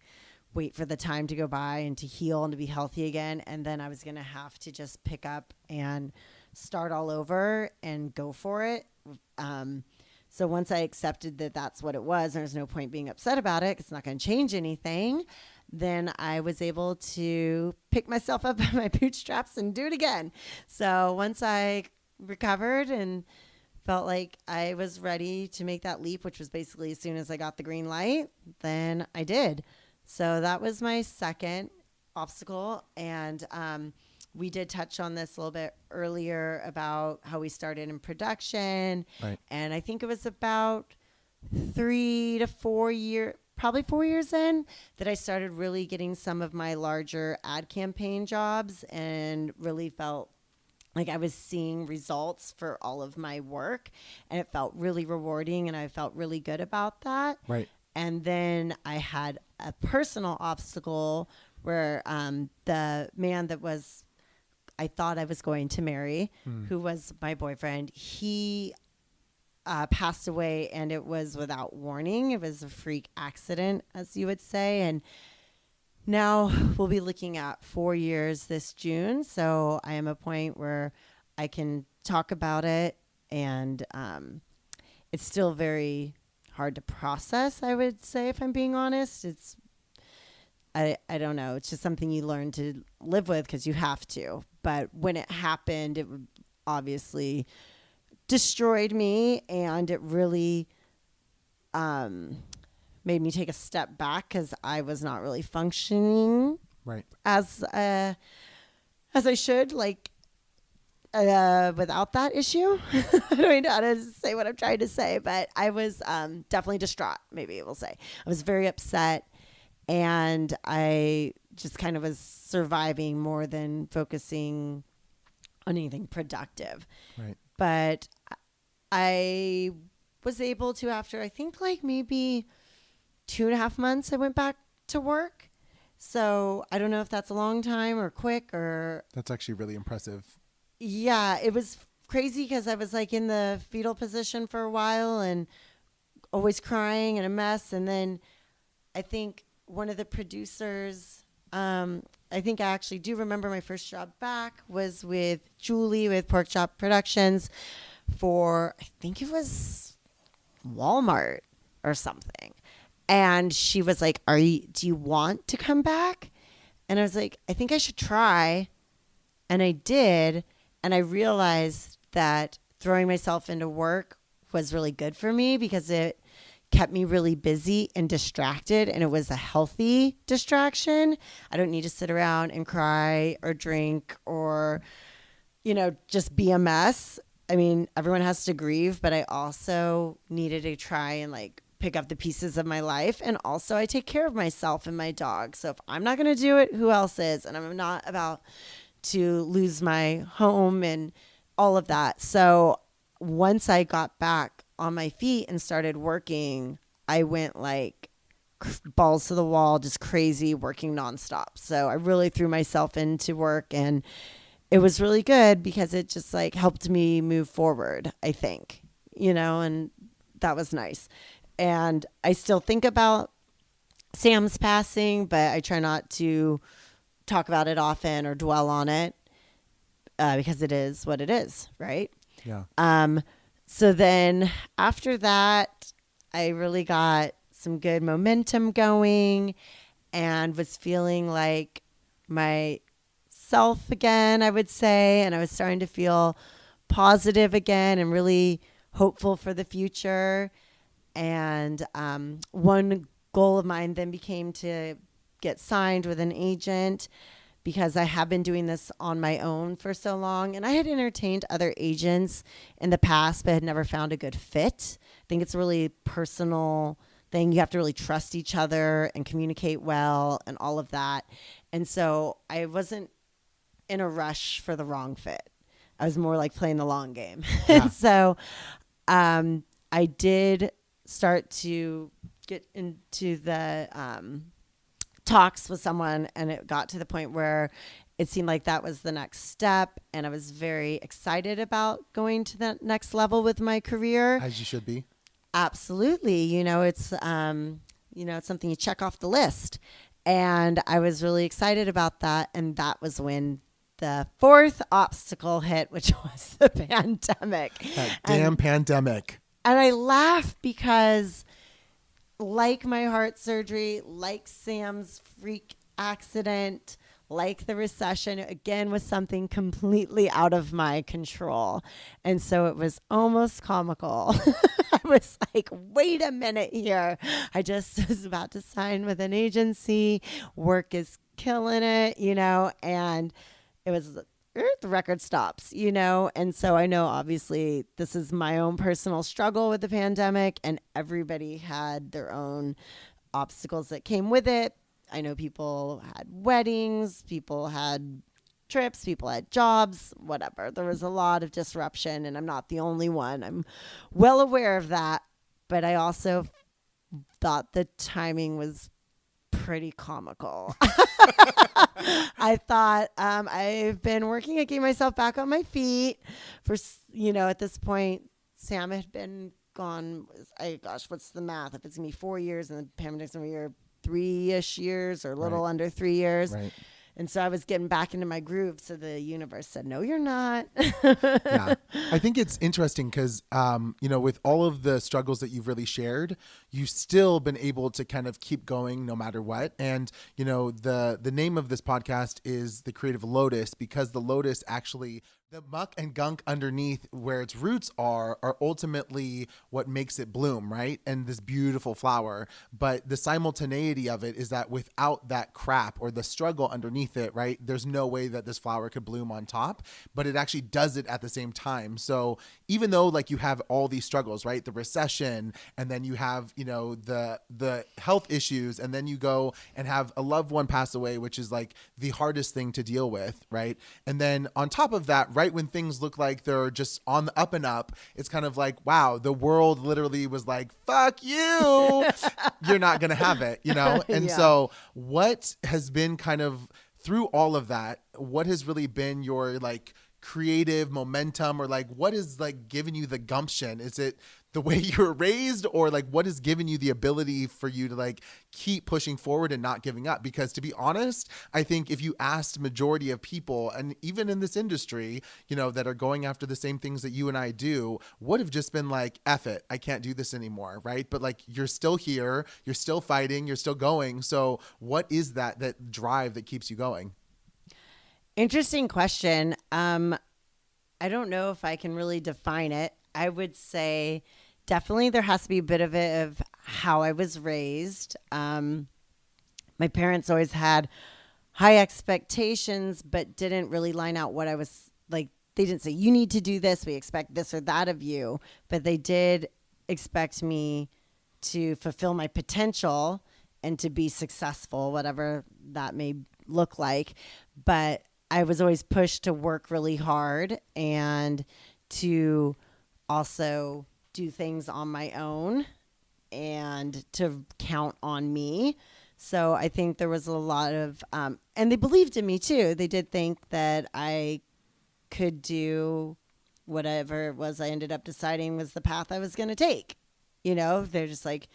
wait for the time to go by and to heal and to be healthy again. And then I was going to have to just pick up and start all over and go for it. So once I accepted that that's what it was, and there's no point being upset about it, 'cause it's not going to change anything, then I was able to pick myself up by my bootstraps and do it again. So once I recovered and felt like I was ready to make that leap, which was basically as soon as I got the green light, then I did. So that was my second obstacle. And we did touch on this a little bit earlier about how we started in production. Right. And I think it was about 3 to 4 years, probably 4 years in, that I started really getting some of my larger ad campaign jobs and really felt like I was seeing results for all of my work, and it felt really rewarding, and I felt really good about that. Right. And then I had a personal obstacle where the man that I thought I was going to marry, who was my boyfriend, he passed away, and it was without warning. It was a freak accident, as you would say. And now we'll be looking at 4 years this June. So I am at a point where I can talk about it, and it's still very hard to process, I would say, if I'm being honest. I don't know. It's just something you learn to live with because you have to. But when it happened, it obviously destroyed me, and it really made me take a step back because I was not really functioning right as I should, like without that issue. I don't know how to say what I'm trying to say, but I was definitely distraught, maybe we'll say. I was very upset, and I just kind of was surviving more than focusing on anything productive. Right. But I was able to, after I think like maybe 2.5 months, I went back to work. So I don't know if that's a long time or quick or... That's actually really impressive. Yeah, it was crazy because I was like in the fetal position for a while and always crying and a mess. And then I think one of the producers, I think I actually do remember my first job back was with Julie with Pork Chop Productions for, I think it was Walmart or something. And she was like, do you want to come back? And I was like, I think I should try. And I did. And I realized that throwing myself into work was really good for me because it kept me really busy and distracted. And it was a healthy distraction. I don't need to sit around and cry or drink or, just be a mess. I mean, everyone has to grieve, but I also needed to try and pick up the pieces of my life. And also I take care of myself and my dog. So if I'm not going to do it, who else is? And I'm not about to lose my home and all of that. So once I got back on my feet and started working, I went balls to the wall, just crazy, working nonstop. So I really threw myself into work, and it was really good because it just helped me move forward, I think, and that was nice. And I still think about Sam's passing, but I try not to talk about it often or dwell on it because it is what it is, right? Yeah. So then after that, I really got some good momentum going and was feeling like myself again, I would say. And I was starting to feel positive again and really hopeful for the future. And one goal of mine then became to get signed with an agent because I have been doing this on my own for so long. And I had entertained other agents in the past, but had never found a good fit. I think it's a really personal thing. You have to really trust each other and communicate well and all of that. And so I wasn't in a rush for the wrong fit. I was more like playing the long game. Yeah. So I did start to get into the talks with someone, and it got to the point where it seemed like that was the next step, and I was very excited about going to the next level with my career. As you should be. Absolutely. It's it's something you check off the list, and I was really excited about that. And that was when the fourth obstacle hit, which was the pandemic. That damn pandemic. And I laugh because, like my heart surgery, like Sam's freak accident, like the recession, again, was something completely out of my control. And so it was almost comical. I was like, wait a minute here. I just was about to sign with an agency. Work is killing it, and it was the record stops, you know? And so I know obviously this is my own personal struggle with the pandemic, and everybody had their own obstacles that came with it. I know people had weddings, people had trips, people had jobs, whatever. There was a lot of disruption, and I'm not the only one. I'm well aware of that. But I also thought the timing was pretty comical. I thought I've been working at getting myself back on my feet for, at this point, Sam had been gone. What's the math? If it's going to be 4 years and the pandemic's going to be 3-ish years or a little under 3 years. Right. And so I was getting back into my groove. So the universe said, no, you're not. Yeah. I think it's interesting because, with all of the struggles that you've really shared, you've still been able to kind of keep going no matter what. And, the name of this podcast is the Creative Lotus, because the lotus actually, the muck and gunk underneath where its roots are ultimately what makes it bloom, right? And this beautiful flower. But the simultaneity of it is that without that crap or the struggle underneath it, right, there's no way that this flower could bloom on top, but it actually does it at the same time. So even though like you have all these struggles, right, the recession, and then you have, the health issues, and then you go and have a loved one pass away, which is like the hardest thing to deal with, right? And then on top of that, right when things look like they're just on the up and up, it's kind of like, wow, the world literally was like, fuck you, you're not going to have it, And Yeah. So what has been kind of through all of that, what has really been your like creative momentum, or like what is like giving you the gumption? Is it the way you were raised, or like what is giving you the ability for you to like keep pushing forward and not giving up? Because to be honest, I think if you asked majority of people, and even in this industry, that are going after the same things that you and I do, would have just been like, F it, I can't do this anymore, right? But like you're still here, you're still fighting, you're still going. So what is that drive that keeps you going? Interesting question. I don't know if I can really define it. I would say definitely there has to be a bit of it of how I was raised. My parents always had high expectations, but didn't really line out what I was like. They didn't say, you need to do this, we expect this or that of you. But they did expect me to fulfill my potential and to be successful, whatever that may look like. But I was always pushed to work really hard and to also do things on my own and to count on me. So I think there was a lot of, and they believed in me too. They did think that I could do whatever it was I ended up deciding was the path I was going to take. They're just like,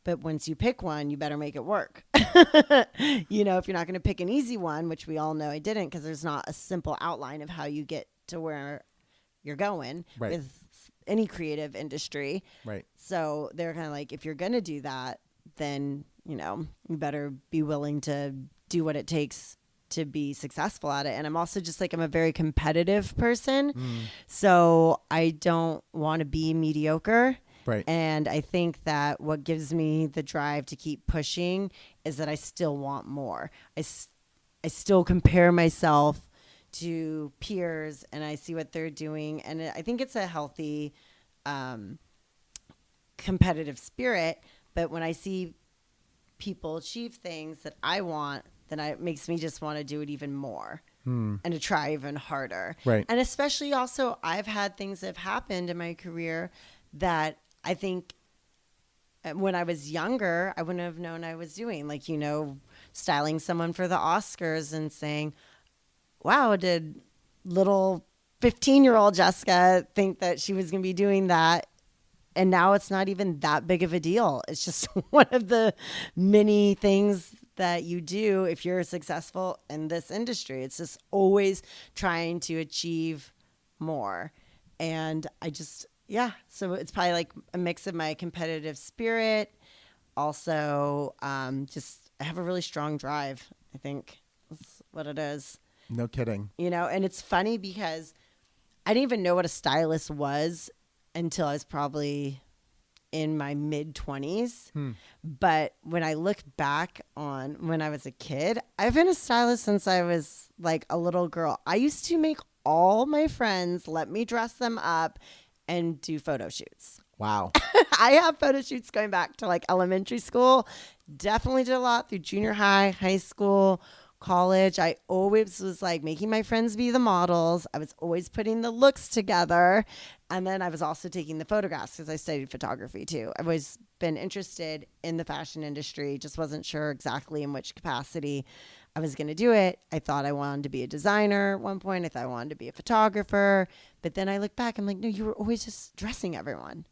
but once you pick one, you better make it work. If you're not going to pick an easy one, which we all know I didn't, because there's not a simple outline of how you get to where you're going with any creative industry. Right. So they're kind of like, if you're going to do that, then, you better be willing to do what it takes to be successful at it. And I'm also just like, I'm a very competitive person. So I don't want to be mediocre. Right. And I think that what gives me the drive to keep pushing is that I still want more. I still compare myself to peers and I see what they're doing. And I think it's a healthy competitive spirit. But when I see people achieve things that I want, then it makes me just want to do it even more. And to try even harder. Right. And especially also, I've had things that have happened in my career that I think when I was younger, I wouldn't have known I was doing. Like, styling someone for the Oscars and saying, wow, did little 15-year-old Jessica think that she was going to be doing that? And now it's not even that big of a deal. It's just one of the many things that you do if you're successful in this industry. It's just always trying to achieve more. And so it's probably like a mix of my competitive spirit. Also, I have a really strong drive, I think that's what it is. No kidding. And it's funny because I didn't even know what a stylist was until I was probably in my mid 20s. But when I look back on when I was a kid, I've been a stylist since I was like a little girl. I used to make all my friends let me dress them up and do photo shoots. Wow. I have photo shoots going back to like elementary school. Definitely did a lot through junior high, high school, college. I always was like making my friends be the models. I was always putting the looks together. And then I was also taking the photographs because I studied photography too. I've always been interested in the fashion industry, just wasn't sure exactly in which capacity I was going to do it. I thought I wanted to be a designer at one point. I thought I wanted to be a photographer. But then I look back, I'm like, no, you were always just dressing everyone.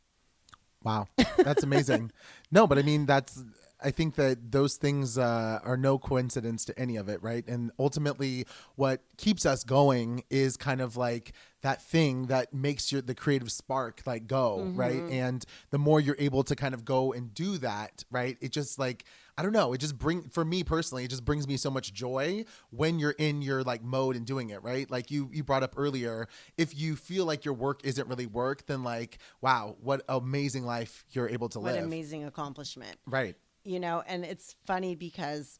Wow. That's amazing. No, but I mean, I think that those things are no coincidence to any of it, right? And ultimately, what keeps us going is kind of like that thing that makes the creative spark like go, right? And the more you're able to kind of go and do that, right? It just like, I don't know, for me personally, it just brings me so much joy when you're in your like mode and doing it, right? Like you brought up earlier, if you feel like your work isn't really work, then like, wow, what amazing life you're able to live. What amazing accomplishment. Right. You know, and it's funny because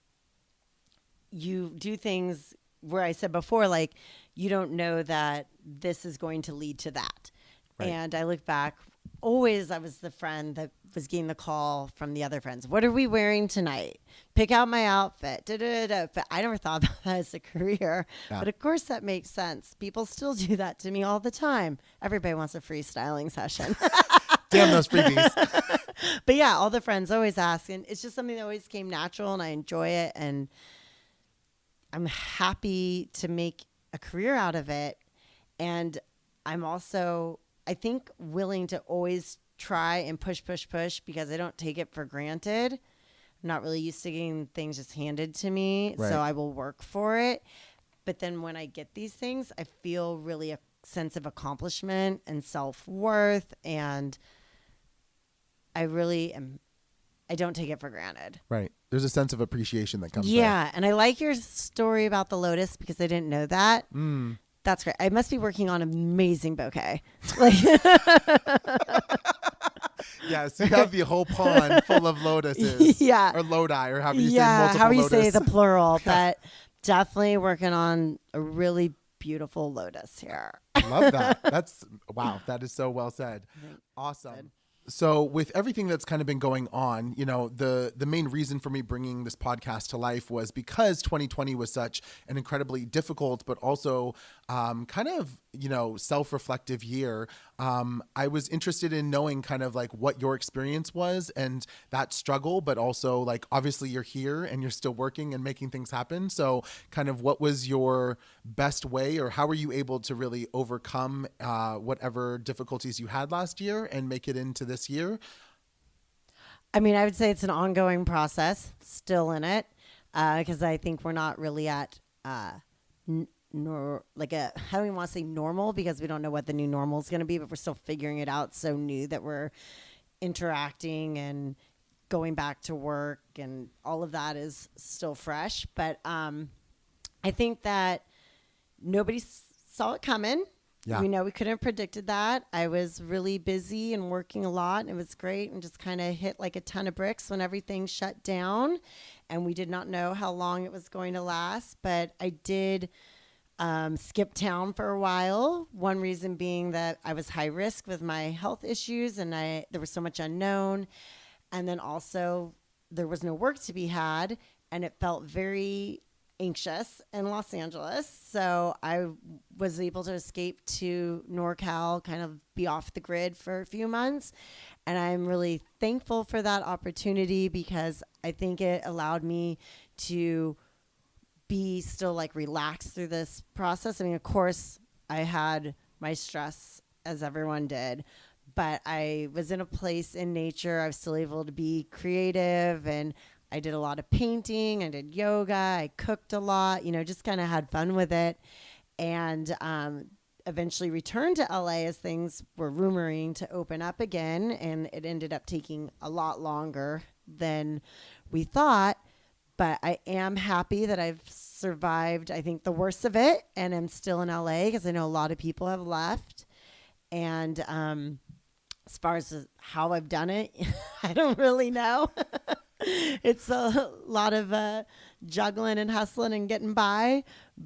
you do things where I said before, like, you don't know that this is going to lead to that. Right. And I look back, always I was the friend that was getting the call from the other friends. What are we wearing tonight? Pick out my outfit. But I never thought about that as a career. Yeah. But of course that makes sense. People still do that to me all the time. Everybody wants a freestyling session. Damn those freebies. But yeah, all the friends always ask, and it's just something that always came natural, and I enjoy it, and I'm happy to make a career out of it. And I'm also, I think, willing to always try and push because I don't take it for granted. I'm not really used to getting things just handed to me, right. So I will work for it. But then when I get these things, I feel really a sense of accomplishment and self-worth, and I don't take it for granted. Right. There's a sense of appreciation that comes there. And I like your story about the lotus because I didn't know that. That's great. I must be working on an amazing bouquet. Like Yes, you have the whole pond full of lotuses. Yeah. Or lodi, or however you say multiple however you say the plural. But definitely working on a really beautiful lotus here. Love that. Wow. That is so well said. Awesome. Good. So with everything that's kind of been going on, you know, the main reason for me bringing this podcast to life was because 2020 was such an incredibly difficult, but also kind of, you know, self-reflective year. I was interested in knowing kind of like what your experience was and that struggle, but also like, obviously you're here and you're still working and making things happen. So kind of what was your best way, or how were you able to really overcome whatever difficulties you had last year and make it into this year? I mean, I would say it's an ongoing process, still in it, because I think we're not really at like I don't even want to say normal, because we don't know what the new normal is going to be, but we're still figuring it out. So new that we're interacting and going back to work, and all of that is still fresh. But I think that nobody saw it coming. Yeah. We know we couldn't have predicted that. I was really busy and working a lot, and it was great, and just kind of hit like a ton of bricks when everything shut down, and we did not know how long it was going to last. But I did skip town for a while. One reason being that I was high risk with my health issues, and there was so much unknown. And then also there was no work to be had, and it felt very anxious in Los Angeles. So I was able to escape to NorCal, kind of be off the grid for a few months. And I'm really thankful for that opportunity, because I think it allowed me to be still like relaxed through this process. I mean, of course, I had my stress, as everyone did, but I was in a place in nature. I was still able to be creative, and I did a lot of painting. I did yoga. I cooked a lot, you know, just kind of had fun with it. And eventually returned to LA as things were rumoring to open up again. And it ended up taking a lot longer than we thought. But I am happy that I've survived, I think, the worst of it, and I'm still in LA, because I know a lot of people have left. And as far as how I've done it, I don't really know. It's a lot of juggling and hustling and getting by,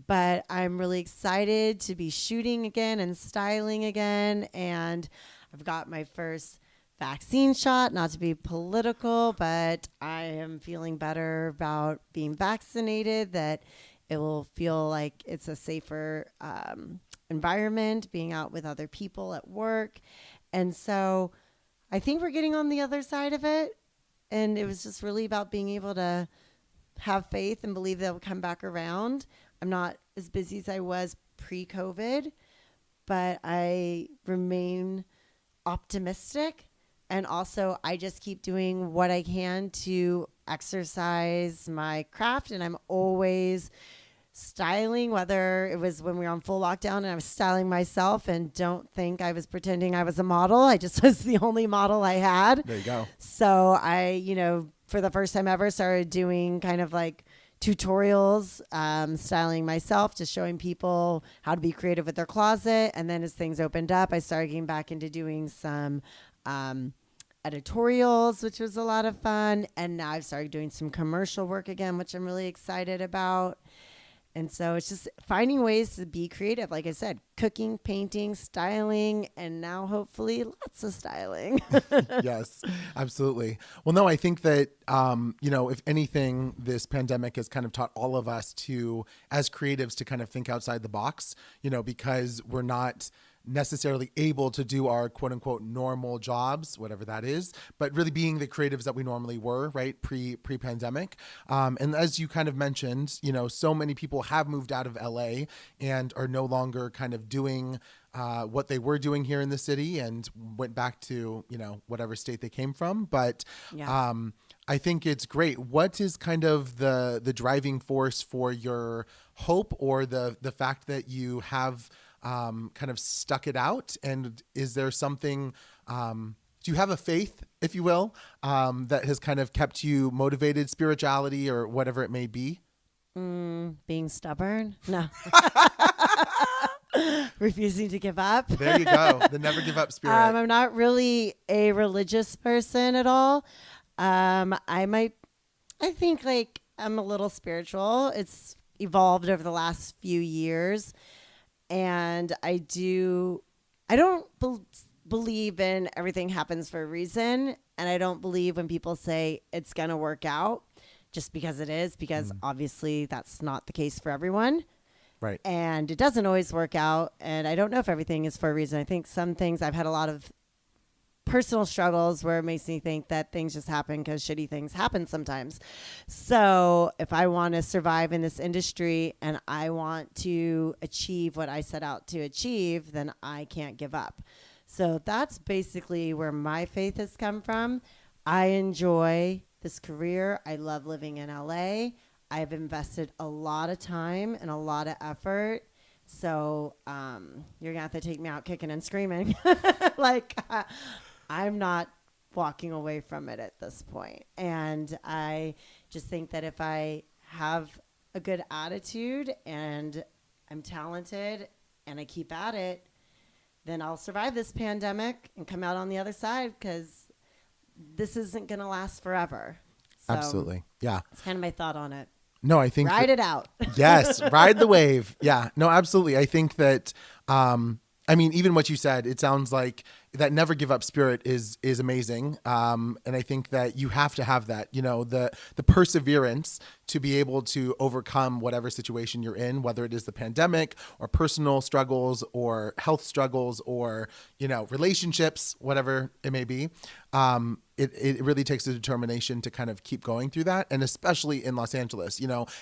but I'm really excited to be shooting again and styling again. And I've got my first vaccine shot, not to be political, but I am feeling better about being vaccinated, that it will feel like it's a safer environment, being out with other people at work. And so I think we're getting on the other side of it. And it was just really about being able to have faith and believe that will come back around. I'm not as busy as I was pre-COVID, but I remain optimistic. And also, I just keep doing what I can to exercise my craft. And I'm always styling, whether it was when we were on full lockdown and I was styling myself, and don't think I was pretending I was a model. I just was the only model I had. There you go. So I, for the first time ever, started doing kind of like tutorials, styling myself, just showing people how to be creative with their closet. And then as things opened up, I started getting back into doing some editorials, which was a lot of fun. And now I've started doing some commercial work again, which I'm really excited about. And so it's just finding ways to be creative. Like I said, cooking, painting, styling, and now hopefully lots of styling. Yes, absolutely. Well, no, I think that, if anything, this pandemic has kind of taught all of us to, as creatives, to kind of think outside the box, because we're not necessarily able to do our quote unquote normal jobs, whatever that is, but really being the creatives that we normally were, right? Pre-pandemic. And as you kind of mentioned, so many people have moved out of LA and are no longer kind of doing what they were doing here in the city and went back to, whatever state they came from. But Yeah. I think it's great. What is kind of the driving force for your hope, or the fact that you have kind of stuck it out? And is there something, do you have a faith, if you will, that has kind of kept you motivated, spirituality or whatever it may be? Being stubborn? No. Refusing to give up. There you go. The never give up spirit. I'm not really a religious person at all. I think like I'm a little spiritual. It's evolved over the last few years. And I don't believe in everything happens for a reason. And I don't believe when people say it's going to work out just because it is, because obviously that's not the case for everyone. Right. And it doesn't always work out. And I don't know if everything is for a reason. I think some things, I've had a lot of personal struggles where it makes me think that things just happen because shitty things happen sometimes. So if I want to survive in this industry and I want to achieve what I set out to achieve, then I can't give up. So that's basically where my faith has come from. I enjoy this career. I love living in LA. I've invested a lot of time and a lot of effort. So you're going to have to take me out kicking and screaming. I'm not walking away from it at this point. And I just think that if I have a good attitude and I'm talented and I keep at it, then I'll survive this pandemic and come out on the other side, because this isn't going to last forever. So absolutely. Yeah. That's kind of my thought on it. No, I think ride it out. Yes. Ride the wave. Yeah, no, absolutely. I think that, even what you said, it sounds like that never give up spirit is amazing. And I think that you have to have that, the perseverance to be able to overcome whatever situation you're in, whether it is the pandemic or personal struggles or health struggles or, relationships, whatever it may be. It really takes a determination to kind of keep going through that. And especially in Los Angeles,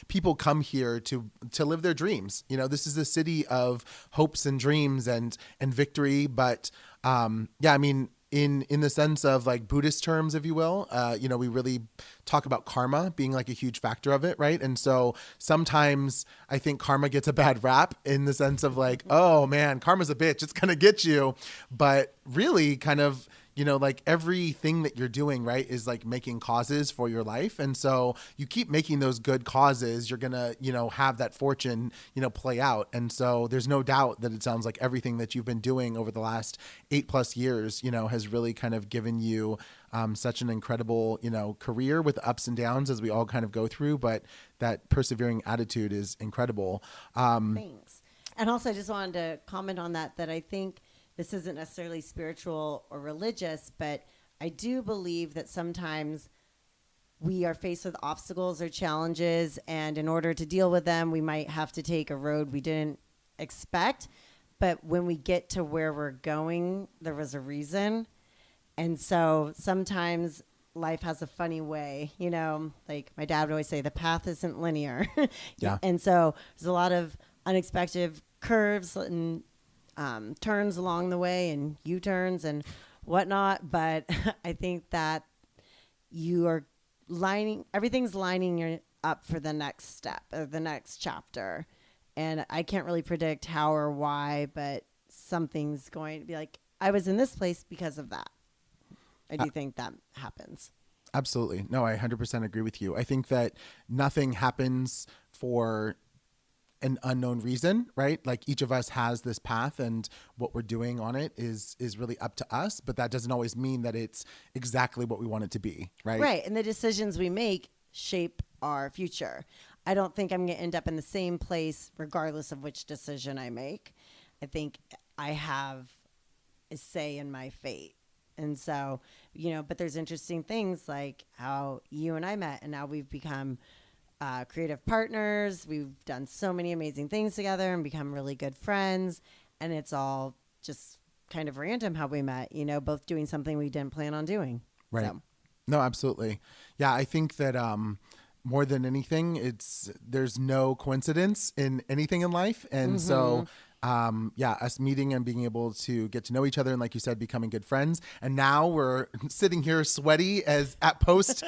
people come here to live their dreams. This is a city of hopes and dreams and victory. But in the sense of like Buddhist terms, if you will, we really talk about karma being like a huge factor of it. Right. And so sometimes I think karma gets a bad rap in the sense of like, oh man, karma's a bitch. It's going to get you. But really kind of, You know, like everything that you're doing, right, is like making causes for your life. And so you keep making those good causes, you're going to, you know, have that fortune, you know, play out. And so there's no doubt that it sounds like everything that you've been doing over the last 8+ years, you know, has really kind of given you such an incredible, you know, career with ups and downs as we all kind of go through. But that persevering attitude is incredible. Thanks. And also I just wanted to comment on that I think this isn't necessarily spiritual or religious, but I do believe that sometimes we are faced with obstacles or challenges, and in order to deal with them, we might have to take a road we didn't expect. But when we get to where we're going, there was a reason. And so sometimes life has a funny way, you know, like my dad would always say, the path isn't linear. Yeah. And so there's a lot of unexpected curves and turns along the way and U-turns and whatnot. But I think that everything's lining you up for the next step or the next chapter. And I can't really predict how or why, but something's going to be like, I was in this place because of that. I do think that happens. Absolutely. No, I 100% agree with you. I think that nothing happens for an unknown reason, right? Like each of us has this path, and what we're doing on it is really up to us, but that doesn't always mean that it's exactly what we want it to be, right? Right. And the decisions we make shape our future. I don't think I'm going to end up in the same place regardless of which decision I make. I think I have a say in my fate. And so, you know, but there's interesting things like how you and I met, and now we've become creative partners. We've done so many amazing things together and become really good friends. And it's all just kind of random how we met, you know, both doing something we didn't plan on doing. Right. So. No, absolutely. Yeah, I think that more than anything, there's no coincidence in anything in life. And so us meeting and being able to get to know each other, and like you said, becoming good friends. And now we're sitting here sweaty as at post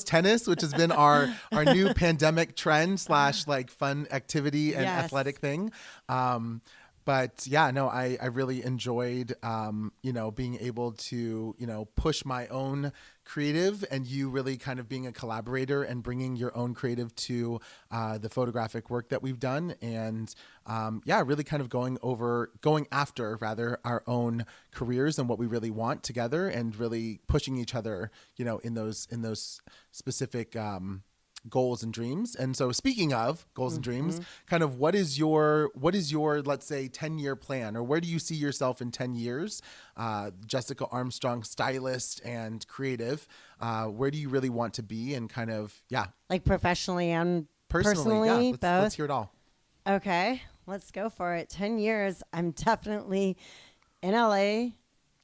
tennis, which has been our new pandemic trend / like fun activity and athletic thing. But yeah, no, I really enjoyed, you know, being able to, you know, push my own creative, and you really kind of being a collaborator and bringing your own creative to the photographic work that we've done. And really kind of going after our own careers and what we really want together, and really pushing each other, you know, in those specific goals and dreams. And so speaking of goals and dreams, kind of what is your, let's say 10-year plan, or where do you see yourself in 10 years? Jessica Armstrong, stylist and creative. Where do you really want to be, and kind of, like professionally and personally yeah, both? let's hear it all. Okay, let's go for it. 10 years. I'm definitely in LA,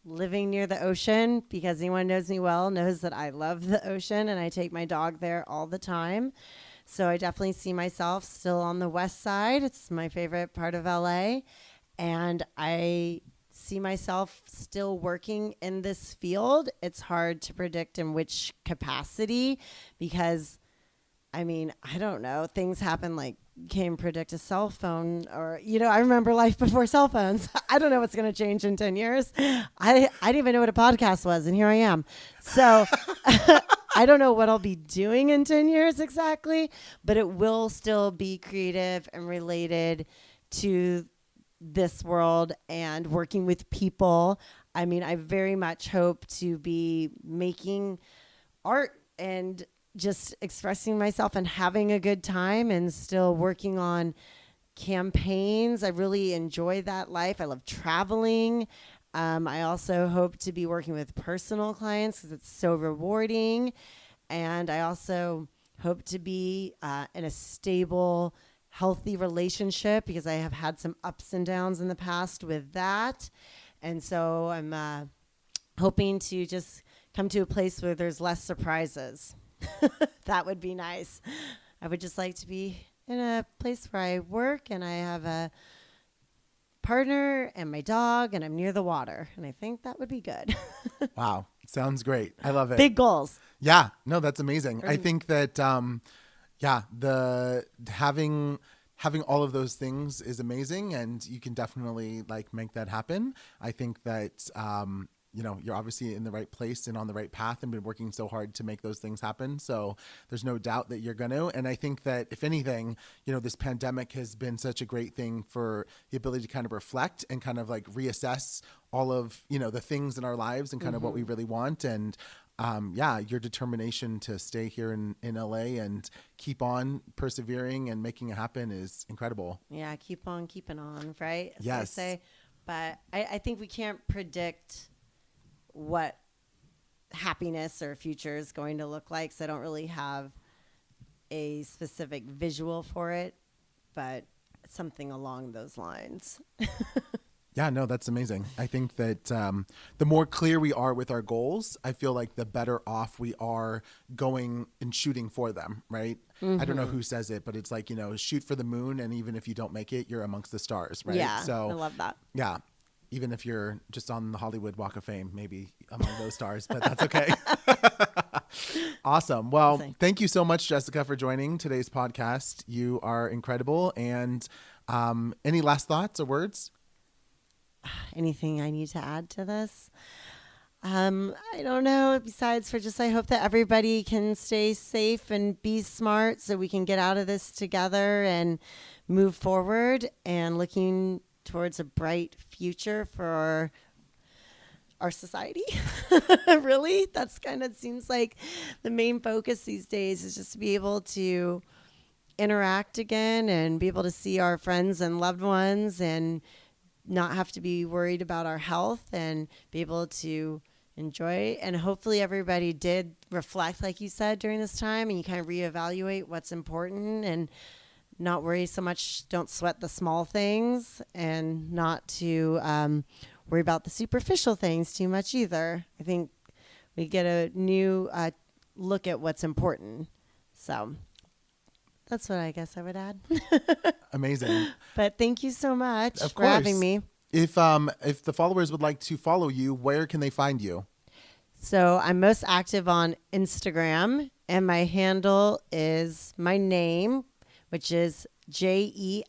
living near the ocean, because anyone knows me well knows that I love the ocean, and I take my dog there all the time. So I definitely see myself still on the west side. It's my favorite part of LA. And I see myself still working in this field. It's hard to predict in which capacity, because I mean, I don't know. Things happen, like can't predict a cell phone, or, you know, I remember life before cell phones. I don't know what's going to change in 10 years. I didn't even know what a podcast was, and here I am. So I don't know what I'll be doing in 10 years exactly, but it will still be creative and related to this world and working with people. I mean, I very much hope to be making art and just expressing myself and having a good time, and still working on campaigns. I really enjoy that life. I love traveling. I also hope to be working with personal clients because it's so rewarding. And I also hope to be in a stable, healthy relationship, because I have had some ups and downs in the past with that. And so I'm hoping to just come to a place where there's less surprises. That would be nice. I would just like to be in a place where I work and I have a partner and my dog and I'm near the water. And I think that would be good. Wow. Sounds great. I love it. Big goals. Yeah. No, that's amazing. I think that, the having all of those things is amazing, and you can definitely like make that happen. I think that, you're obviously in the right place and on the right path and been working so hard to make those things happen. So there's no doubt that you're going to. And I think that if anything, this pandemic has been such a great thing for the ability to kind of reflect and kind of like reassess all of, the things in our lives and kind of what we really want. And your determination to stay here in LA and keep on persevering and making it happen is incredible. Yeah, keep on keeping on, right? As yes. I say. But I think we can't predict what happiness or future is going to look like. So I don't really have a specific visual for it, but something along those lines. Yeah, no, that's amazing. I think that the more clear we are with our goals, I feel like the better off we are going and shooting for them, right? I don't know who says it, but it's like, shoot for the moon. And even if you don't make it, you're amongst the stars, right? Yeah, so, I love that. Yeah. Even if you're just on the Hollywood Walk of Fame, maybe among those stars, but that's okay. Awesome. Well, thank you so much, Jessica, for joining today's podcast. You are incredible. And any last thoughts or words? Anything I need to add to this? I don't know. Besides I hope that everybody can stay safe and be smart so we can get out of this together and move forward and looking towards a bright future for our society. Really, that's kind of seems like the main focus these days is just to be able to interact again and be able to see our friends and loved ones and not have to be worried about our health and be able to enjoy. And hopefully everybody did reflect, like you said, during this time, and you kind of reevaluate what's important and not worry so much. Don't sweat the small things and not to worry about the superficial things too much either. I think we get a new look at what's important. So that's what I guess I would add. Amazing. But thank you so much for having me. If the followers would like to follow you, where can they find you? So I'm most active on Instagram, and my handle is my name, which is JESSICA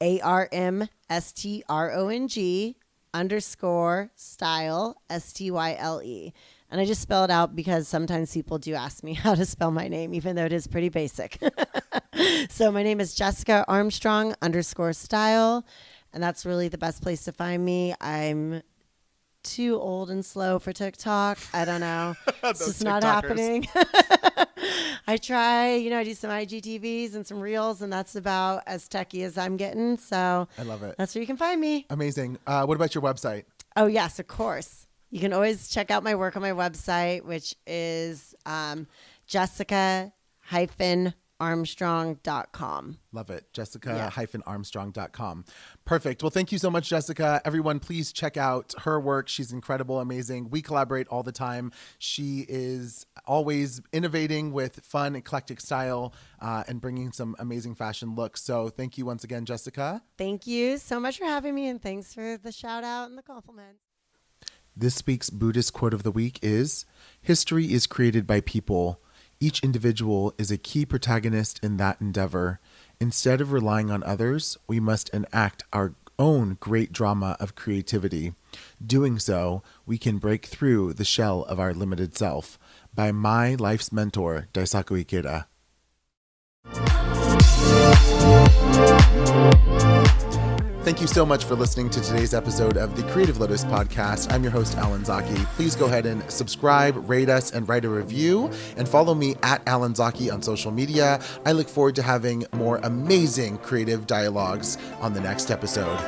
ARMSTRONG_style STYLE. And I just spell it out because sometimes people do ask me how to spell my name, even though it is pretty basic. So my name is Jessica Armstrong _style. And that's really the best place to find me. I'm too old and slow for TikTok. I don't know. It's just not happening. I try, I do some IGTVs and some reels, and that's about as techie as I'm getting. So I love it. That's where you can find me. Amazing. What about your website? Oh, yes, of course. You can always check out my work on my website, which is Jessica-Armstrong.com. Love it. Jessica-Armstrong.com. Perfect. Well, thank you so much, Jessica. Everyone, please check out her work. She's incredible, amazing. We collaborate all the time. She is always innovating with fun, eclectic style and bringing some amazing fashion looks. So thank you once again, Jessica. Thank you so much for having me, and thanks for the shout out and the compliment. This week's Buddhist quote of the week is, "History is created by people. Each individual is a key protagonist in that endeavor. Instead of relying on others, we must enact our own great drama of creativity. Doing so, we can break through the shell of our limited self." By my life's mentor, Daisaku Ikeda. Thank you so much for listening to today's episode of the Creative Lotus Podcast. I'm your host, Alan Zaki. Please go ahead and subscribe, rate us, and write a review. And follow me at Alan Zaki on social media. I look forward to having more amazing creative dialogues on the next episode.